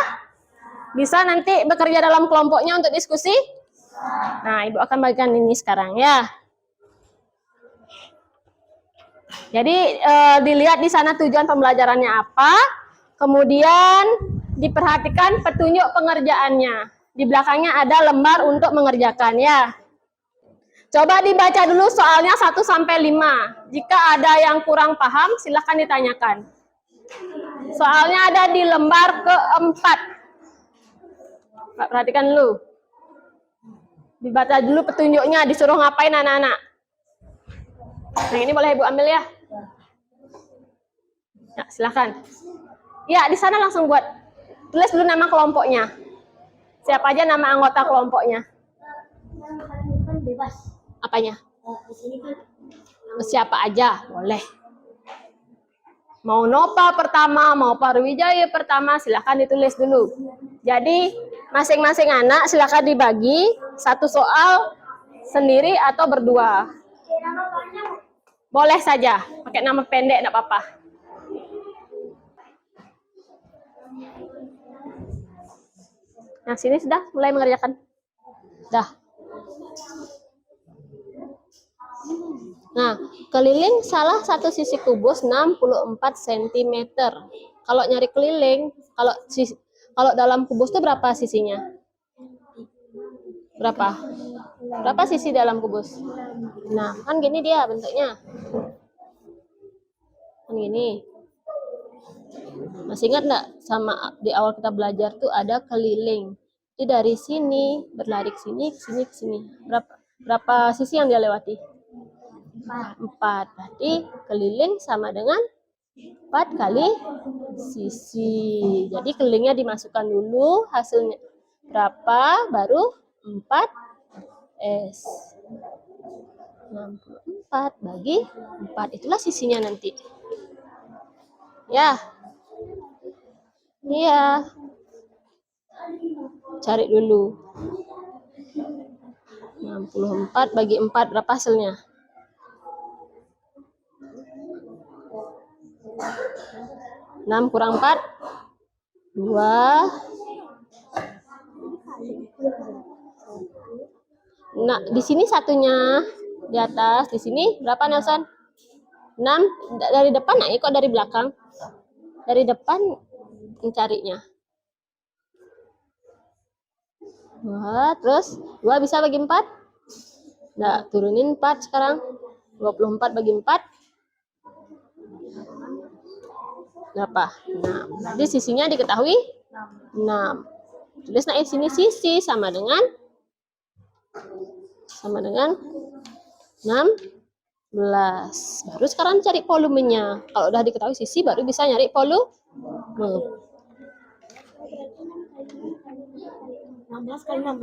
Bisa nanti bekerja dalam kelompoknya untuk diskusi? Nah, Ibu akan bagikan ini sekarang ya. Jadi dilihat di sana tujuan pembelajarannya apa, kemudian diperhatikan petunjuk pengerjaannya. Di belakangnya ada lembar untuk mengerjakan ya. Coba dibaca dulu soalnya 1 sampai 5. Jika ada yang kurang paham, silahkan ditanyakan. Soalnya ada di lembar keempat. Perhatikan dulu. Dibaca dulu petunjuknya, disuruh ngapain anak-anak. Nah, ini boleh Ibu ambil ya. Ya, silakan. Ya, di sana langsung buat. Tulis dulu nama kelompoknya. Siapa aja nama anggota kelompoknya? Kan bebas. Apanya? Di sini kan Siapa aja, boleh. Mau Nova pertama, mau Parwijaya pertama, silakan ditulis dulu. Jadi, masing-masing anak silakan dibagi satu soal sendiri atau berdua. Boleh saja, pakai nama pendek, enggak apa-apa. Nah, sini sudah mulai mengerjakan. Dah. Nah, keliling salah satu sisi kubus 64 cm. Kalau nyari keliling, kalau dalam kubus itu berapa sisinya? Berapa? Berapa sisi dalam kubus? Nah, kan gini dia bentuknya. Kan gini. Masih ingat enggak sama di awal kita belajar tuh ada keliling. Jadi dari sini berlari ke sini, ke sini, ke sini. Berapa sisi yang dia lewati? 4. Berarti keliling sama dengan 4 kali sisi. Jadi kelilingnya dimasukkan dulu, hasilnya berapa, baru 4S. 64 bagi 4, itulah sisinya nanti. Ya. Iya. Cari dulu. 64 bagi 4, berapa hasilnya? 6 kurang 4, 2. Nah, di sini satunya di atas, di sini berapa Nelson? 6 dari depan, nah kok dari belakang? Dari depan mencarinya. 2, terus 2 bisa bagi 4? Nah, turunin 4 sekarang. 24 bagi 4. Berapa? 6. Jadi sisinya diketahui 6. Tulis naik sini sisi sama dengan 16. Baru sekarang cari volumenya. Kalau udah diketahui sisi baru bisa nyari volume. 16 kali 16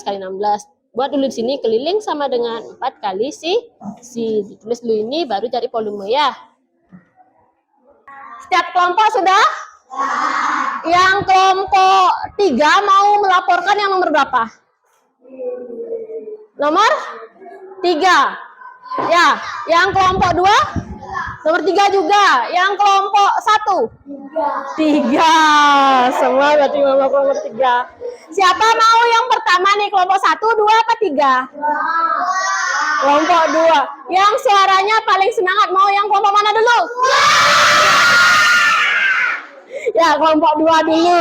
kali 16. Buat dulu di sini keliling sama dengan 4 kali sisi. Ditulis dulu ini baru cari volume ya. Setiap kelompok sudah? Yang kelompok 3 mau melaporkan yang nomor berapa? Nomor 3. Ya, yang kelompok 2? Nomor 3 juga. Yang kelompok 1? 3. Semua berarti kelompok 3. Siapa mau yang pertama nih, kelompok 1, 2, apa 3? Kelompok 2. Yang suaranya paling semangat mau yang kelompok mana dulu? Ya, kelompok 2 dulu.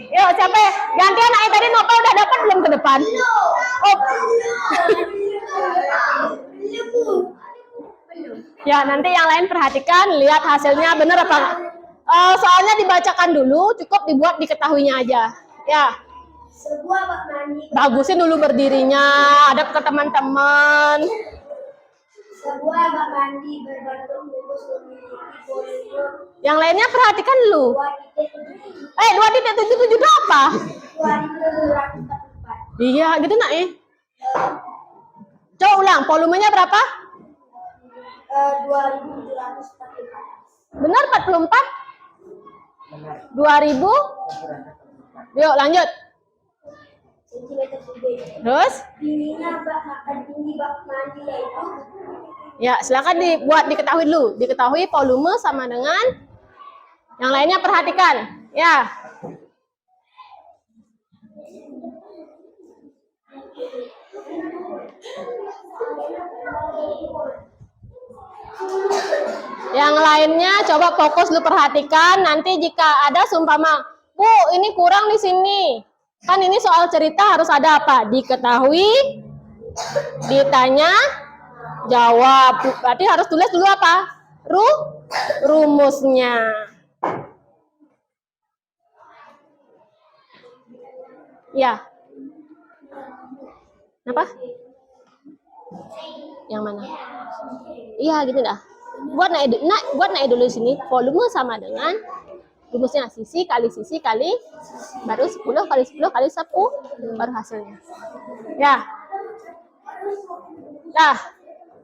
Yuk, siapa? Gantian anak tadi Nova udah dapat belum ke depan? Oh. Ya, nanti yang lain perhatikan, lihat hasilnya bener apa enggak. Soalnya dibacakan dulu, cukup dibuat diketahuinya aja. Ya. Bagusin dulu berdirinya, ada ke teman-teman. sebuah bak mandi berbentuk kubus memiliki volume Yang lainnya perhatikan dulu. 2.77 itu apa? 2.244. Iya, gitu nak Coba ulang, volumenya berapa? 2.744. Benar 44? 2000? Yuk lanjut. sentimeter kubik. Terus? Tingginya tinggi bak mandi yaitu Ya, silakan dibuat diketahui dulu. Diketahui volume sama dengan yang lainnya perhatikan. Ya. Yang lainnya coba fokus dulu perhatikan. Nanti jika ada seumpama, Bu, ini kurang di sini. Kan ini soal cerita harus ada apa? Diketahui, ditanya, jawab. Berarti harus tulis dulu apa? Rumusnya. Ya. Apa? Yang mana? Iya, gitu dah. Buat naik dulu di sini. Volume sama dengan rumusnya sisi kali baru 10 kali 10 kali 10 baru hasilnya. Ya. Nah,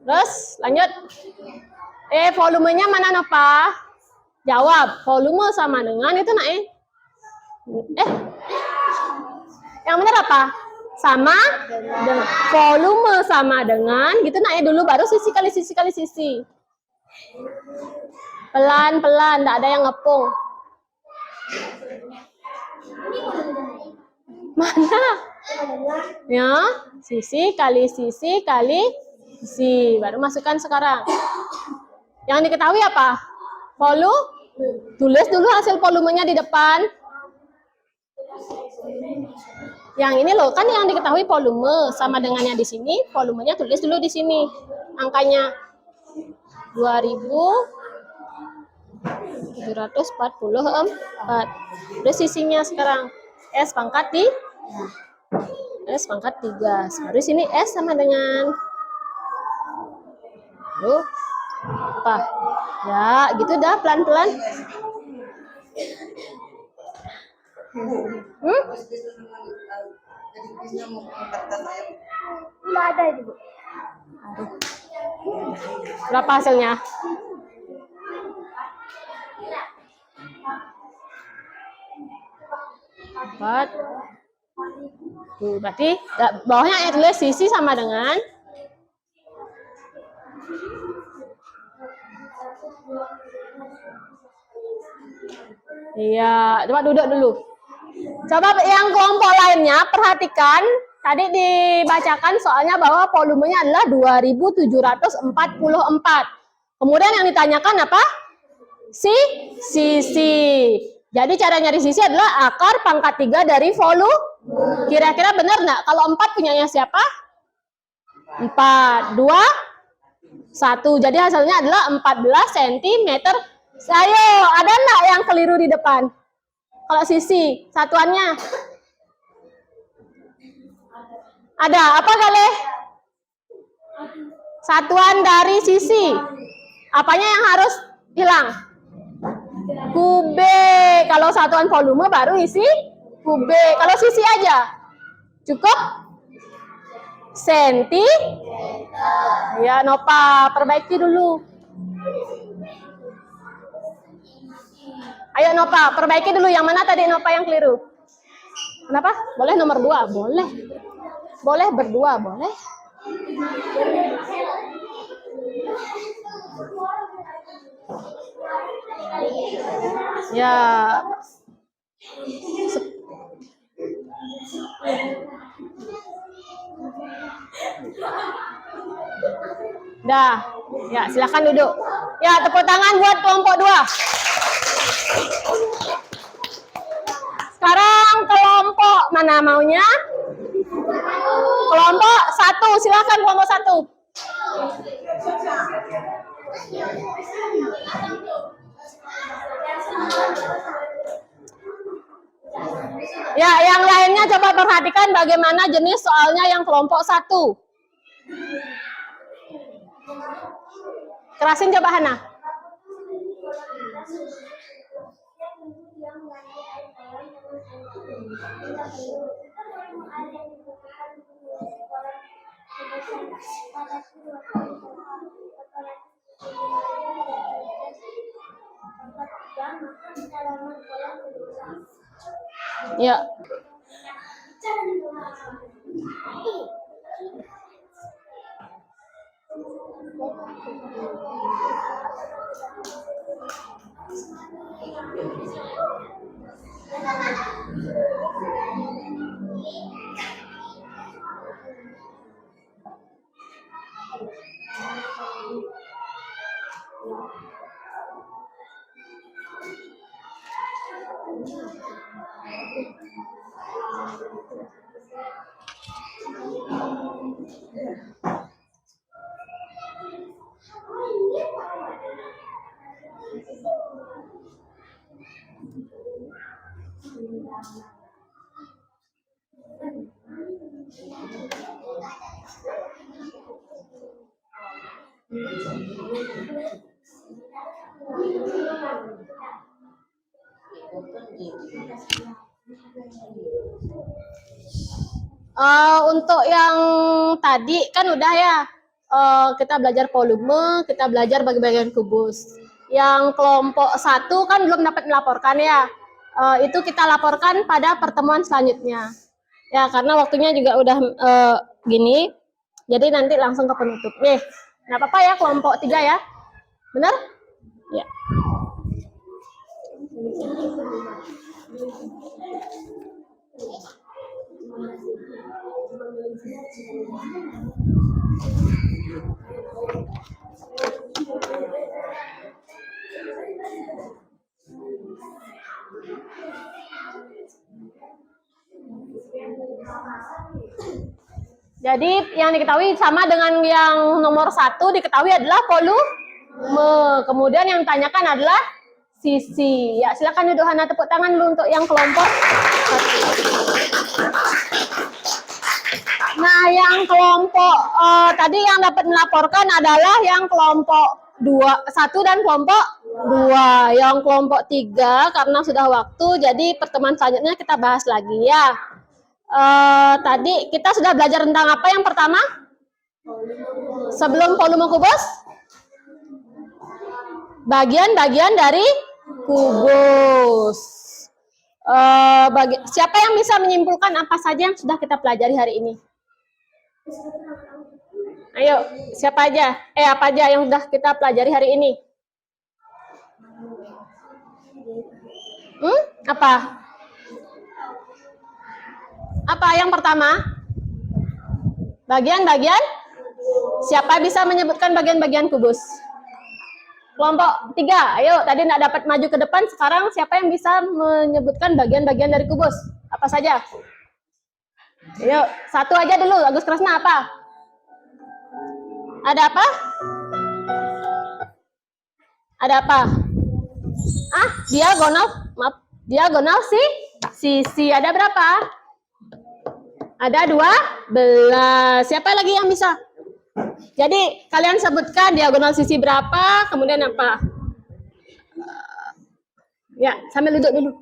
terus lanjut. Volumenya mana Nova? Jawab. Volume sama dengan itu naik. Yang benar apa? Sama dengan volume sama dengan gitu naik dulu baru sisi kali sisi. Pelan-pelan, enggak ada yang ngepung. Mana? Ya, sisi kali sisi. Baru masukkan sekarang. Yang diketahui apa? Volume. Tulis dulu hasil volumenya di depan. Yang ini loh, kan yang diketahui volume sama dengannya di sini, volumenya tulis dulu di sini. Angkanya 2744. Terus sisinya sekarang S pangkat 3. Baru sini S sama dengan apa? Ya, gitu dah pelan-pelan. nggak ada itu, Bu. Berapa hasilnya? Empat. Tuh, berarti bawahnya tulis sisi sama dengan iya, coba duduk dulu. Coba yang kelompok lainnya perhatikan, tadi dibacakan soalnya bahwa volumenya adalah 2744. Kemudian yang ditanyakan apa? Sisi. Jadi cara nyari sisi adalah akar pangkat 3 dari volume. Kira-kira benar nggak? Kalau 4 punyanya siapa? 4, 2, 1. Jadi hasilnya adalah 14 cm. Ayo, ada nggak yang keliru di depan? Kalau sisi, satuannya? Ada, apa kali? Satuan dari sisi. Apanya yang harus hilang? Kubik. Kalau satuan volume baru isi kubik. Kalau sisi aja, cukup? Senti. Ya, Nova, perbaiki dulu. Ayo Nova, perbaiki dulu. Yang mana tadi Nova yang keliru? Kenapa? Boleh nomor 2? Boleh. Boleh berdua? Boleh. Ya. Dah. Ya, silakan duduk. Ya, tepuk tangan buat kelompok 2. Sekarang kelompok mana maunya? Kelompok 1, silakan kelompok 1. Ya, yang lainnya coba perhatikan bagaimana jenis soalnya yang kelompok 1. Kerasin coba Hana. Ya. Untuk yang tadi kan udah ya, kita belajar volume, kita belajar bagi-bagian kubus. Yang kelompok 1 kan belum dapat melaporkan ya, itu kita laporkan pada pertemuan selanjutnya. Ya, karena waktunya juga udah gini, jadi nanti langsung ke penutup. Nih, nggak apa-apa ya kelompok 3 ya, benar? Ya. Jadi yang diketahui sama dengan yang nomor 1 diketahui adalah volume. Kemudian yang ditanyakan adalah sisi. Ya, silakan Ibu Hana tepuk tangan dulu untuk yang kelompok 1. Nah, yang kelompok tadi yang dapat melaporkan adalah yang kelompok 1 dan kelompok 2. Yang kelompok 3 karena sudah waktu, jadi pertemuan selanjutnya kita bahas lagi ya. Tadi kita sudah belajar tentang apa yang pertama? Sebelum volume kubus? Bagian-bagian dari kubus. Siapa yang bisa menyimpulkan apa saja yang sudah kita pelajari hari ini? Ayo, siapa aja? Apa aja yang sudah kita pelajari hari ini? Apa? Apa yang pertama? Bagian-bagian? Siapa bisa menyebutkan bagian-bagian kubus? Kelompok 3, ayo, tadi tidak dapat maju ke depan, sekarang siapa yang bisa menyebutkan bagian-bagian dari kubus? Apa saja? Ayo, 1 aja dulu, Agus Kresna apa? Ada apa? Ada apa? Diagonal, maaf, diagonal sisi, ada berapa? Ada 12. Siapa lagi yang bisa? Jadi kalian sebutkan diagonal sisi berapa, kemudian apa? Ya, sambil duduk dulu.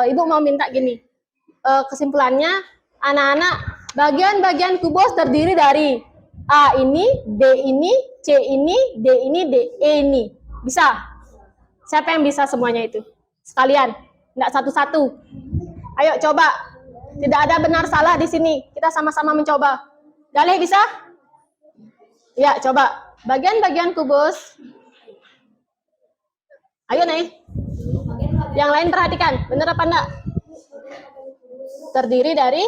Ibu mau minta gini. Kesimpulannya, anak-anak, bagian-bagian kubus terdiri dari A ini, B ini, C ini, D ini, D, E ini. Bisa? Siapa yang bisa semuanya itu? Sekalian, enggak satu-satu. Ayo coba. Tidak ada benar salah di sini. Kita sama-sama mencoba. Galih bisa? Ya, coba. Bagian-bagian kubus. Ayo nih. Yang lain perhatikan. Benar apa enggak? Terdiri dari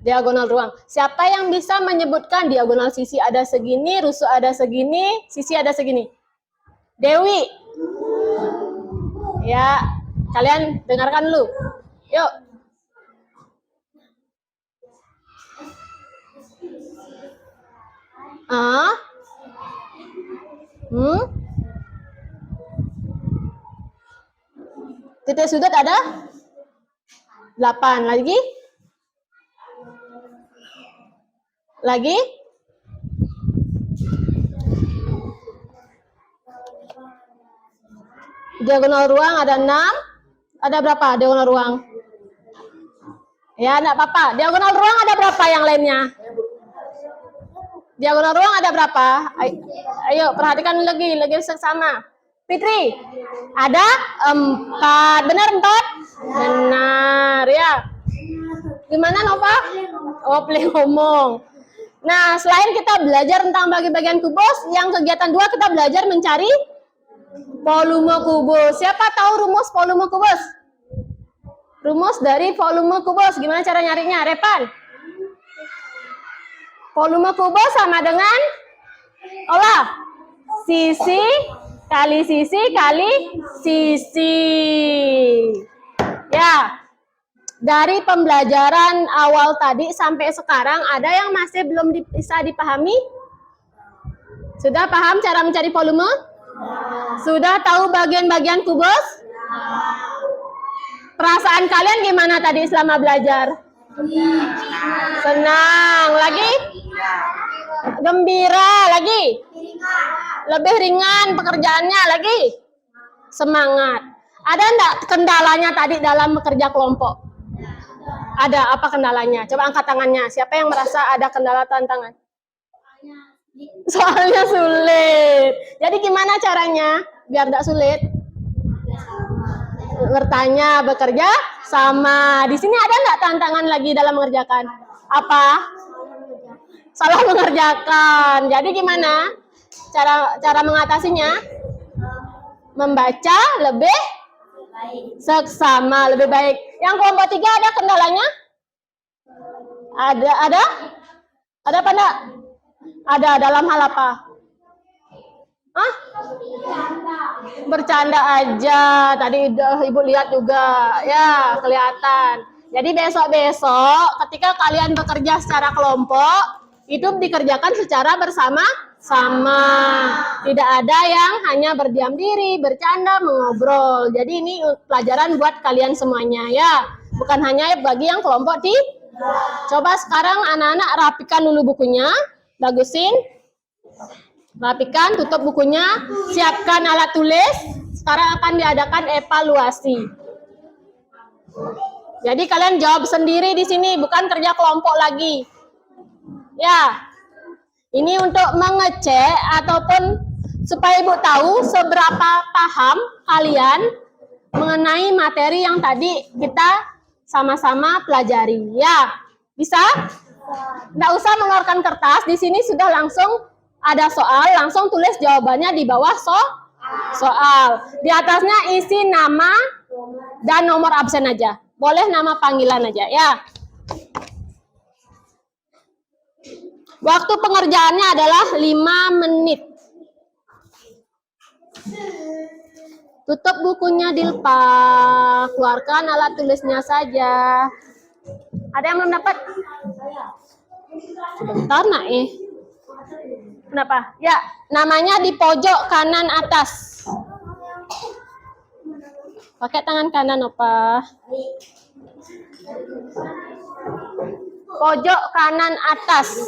diagonal ruang. Siapa yang bisa menyebutkan diagonal sisi ada segini, rusuk ada segini, sisi ada segini? Dewi. Ya, kalian dengarkan dulu. Yuk. Titik sudut ada 8. Lagi? Diagonal ruang ada 6. Ada berapa diagonal ruang? Ya, enggak apa-apa. Diagonal ruang ada berapa yang lainnya? Diagonal ruang ada berapa? Ayo, perhatikan lagi seksama. Fitri, ada 4. Benar 4? Benar, ya. Gimana Nova? Oh, pilih ngomong. Nah, selain kita belajar tentang bagi-bagian kubus, yang kegiatan 2 kita belajar mencari volume kubus. Siapa tahu rumus volume kubus? Rumus dari volume kubus, gimana cara nyarinya? Repan? Volume kubus sama dengan olah sisi kali sisi kali sisi. Ya, dari pembelajaran awal tadi sampai sekarang ada yang masih belum bisa dipahami? Sudah paham cara mencari volume? Sudah tahu bagian-bagian kubus? Perasaan kalian gimana tadi selama belajar? Senang. Lagi? Gembira. Lagi? Lebih ringan pekerjaannya. Lagi? Semangat. Ada enggak kendalanya tadi dalam bekerja kelompok? Ada. Apa kendalanya? Coba angkat tangannya. Siapa yang merasa ada kendala tantangan? Soalnya sulit. Jadi gimana caranya biar enggak sulit? Bertanya, bekerja sama. Di sini ada nggak tantangan lagi dalam mengerjakan? Apa? Salah mengerjakan. Jadi gimana cara mengatasinya? Membaca lebih seksama, lebih baik. Yang kelompok 3 ada kendalanya? Ada? Ada apa enggak? Ada. Dalam hal apa? Hah? Bercanda aja. Tadi Ibu lihat juga. Ya, kelihatan. Jadi besok-besok ketika kalian bekerja secara kelompok, itu dikerjakan secara bersama-sama. Tidak ada yang hanya berdiam diri, bercanda, mengobrol. Jadi ini pelajaran buat kalian semuanya ya. Bukan hanya bagi yang kelompok di. Coba sekarang anak-anak rapikan dulu bukunya. Bagusin. Rapikan, tutup bukunya, siapkan alat tulis. Sekarang akan diadakan evaluasi. Jadi kalian jawab sendiri di sini, bukan kerja kelompok lagi. Ya, ini untuk mengecek ataupun supaya Ibu tahu seberapa paham kalian mengenai materi yang tadi kita sama-sama pelajari. Ya, bisa? Nggak usah mengeluarkan kertas, di sini sudah langsung ada soal, langsung tulis jawabannya di bawah soal. Di atasnya isi nama dan nomor absen aja. Boleh nama panggilan aja ya. Waktu pengerjaannya adalah 5 menit. Tutup bukunya Dilpa, keluarkan alat tulisnya saja. Ada yang belum dapat? Sebentar nak Kenapa? Ya, namanya di pojok kanan atas. Pakai tangan kanan, Opa. Pojok kanan atas.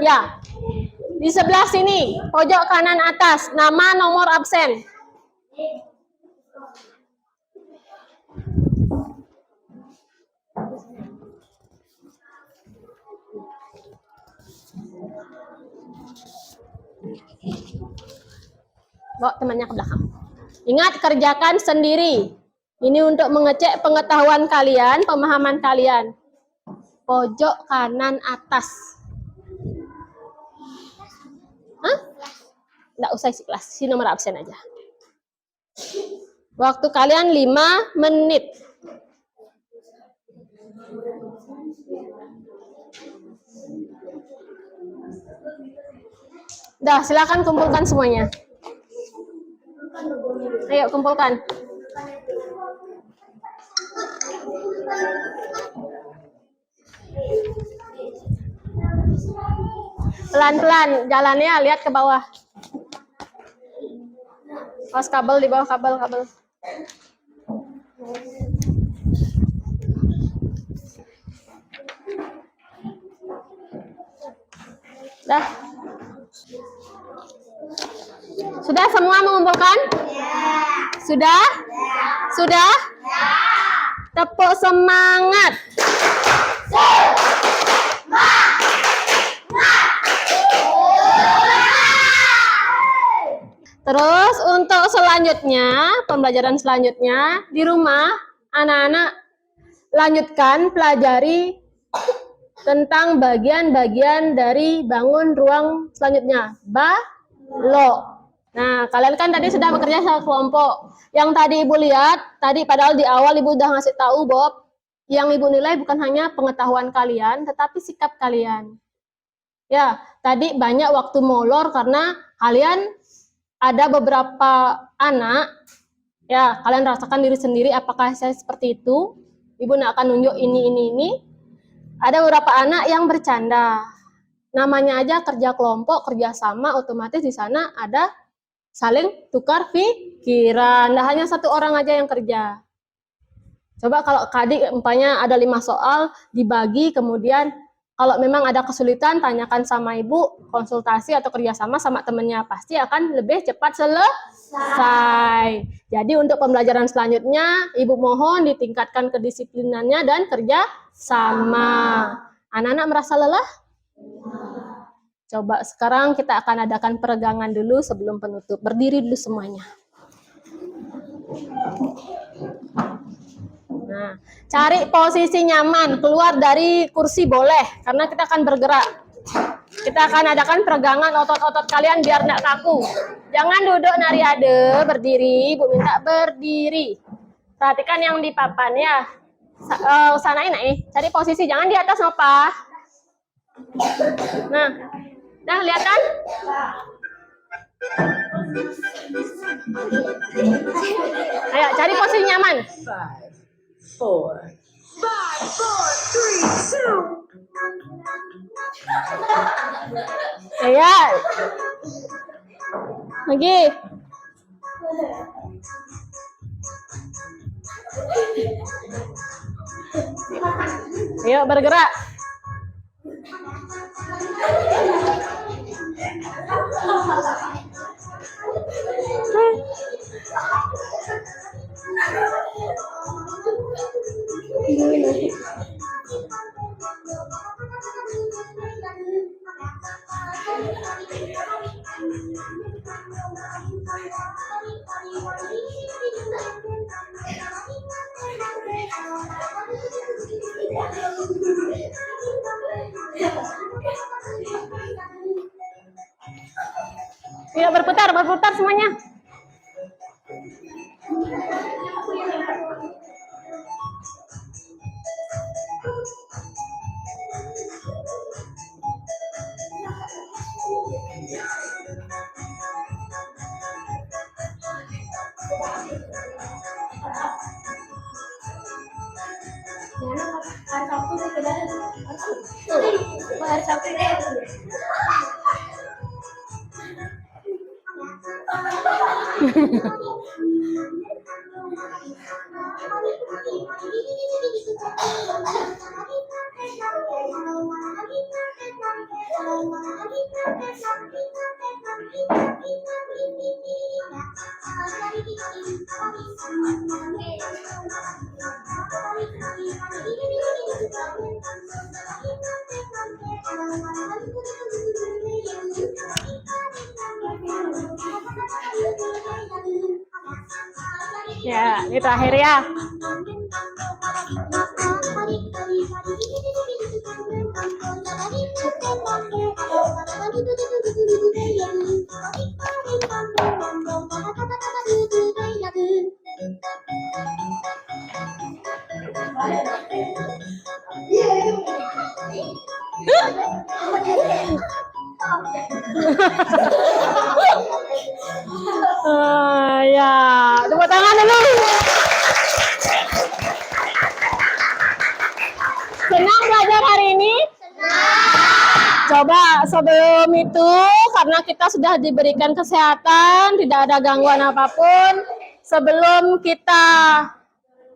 Ya. Di sebelah sini, pojok kanan atas, nama nomor absen. Bawa temannya ke belakang. Ingat, kerjakan sendiri. Ini untuk mengecek pengetahuan kalian, pemahaman kalian. Pojok kanan atas. Hah? Nggak usah isi kelas, isi nomor absen aja. Waktu kalian 5 menit. Dah, silakan kumpulkan semuanya. Ayo kumpulkan. Pelan-pelan jalannya, lihat ke bawah. Pas kabel di bawah kabel. Dah. Sudah semua mengumpulkan? Sudah? Sudah? Tepuk semangat. Terus untuk selanjutnya, pembelajaran selanjutnya di rumah, anak-anak lanjutkan pelajari tentang bagian-bagian dari bangun ruang selanjutnya. Balok. Nah, kalian kan tadi sudah bekerja sama kelompok. Yang tadi Ibu lihat, tadi padahal di awal Ibu udah ngasih tahu Bob, yang Ibu nilai bukan hanya pengetahuan kalian, tetapi sikap kalian. Ya, tadi banyak waktu molor karena kalian ada beberapa anak, ya kalian rasakan diri sendiri apakah saya seperti itu. Ibu nak akan nunjuk ini. Ada beberapa anak yang bercanda. Namanya aja kerja kelompok, kerja sama, otomatis di sana ada saling tukar pikiran. Nah, hanya satu orang aja yang kerja. Coba kalau adik umpamanya ada 5 soal, dibagi, kemudian kalau memang ada kesulitan, tanyakan sama ibu, konsultasi atau kerjasama sama temennya, pasti akan lebih cepat selesai. Jadi untuk pembelajaran selanjutnya, ibu mohon ditingkatkan kedisiplinannya dan kerja sama. Anak-anak merasa lelah? Coba sekarang kita akan adakan peregangan dulu sebelum penutup. Berdiri dulu semuanya. Nah, cari posisi nyaman, keluar dari kursi boleh, karena kita akan bergerak. Kita akan adakan peregangan otot-otot kalian biar tidak kaku. Jangan duduk nariade, berdiri, Bu minta berdiri. Perhatikan yang di papan ya. Sanain cari posisi, jangan di atas apa. Nah, dah kelihatan? Ayo, cari posisi nyaman. 5, 4, 3, 2. Ayo. Lagi. Ayo bergerak. Ayo berputar semuanya. Ya, ini terakhir ya. Ya, tepuk tangan dulu. Senang belajar hari ini? Coba sebelum itu, karena kita sudah diberikan kesehatan, tidak ada gangguan apapun, sebelum kita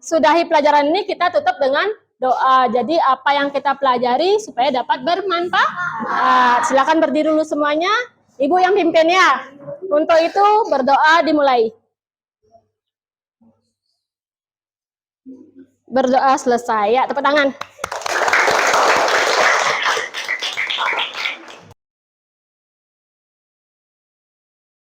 sudahi pelajaran ini, kita tutup dengan doa. Jadi apa yang kita pelajari supaya dapat bermanfaat. Silakan berdiri dulu semuanya. Ibu yang pimpin ya. Untuk itu berdoa dimulai. Berdoa selesai. Ya, tepuk tangan.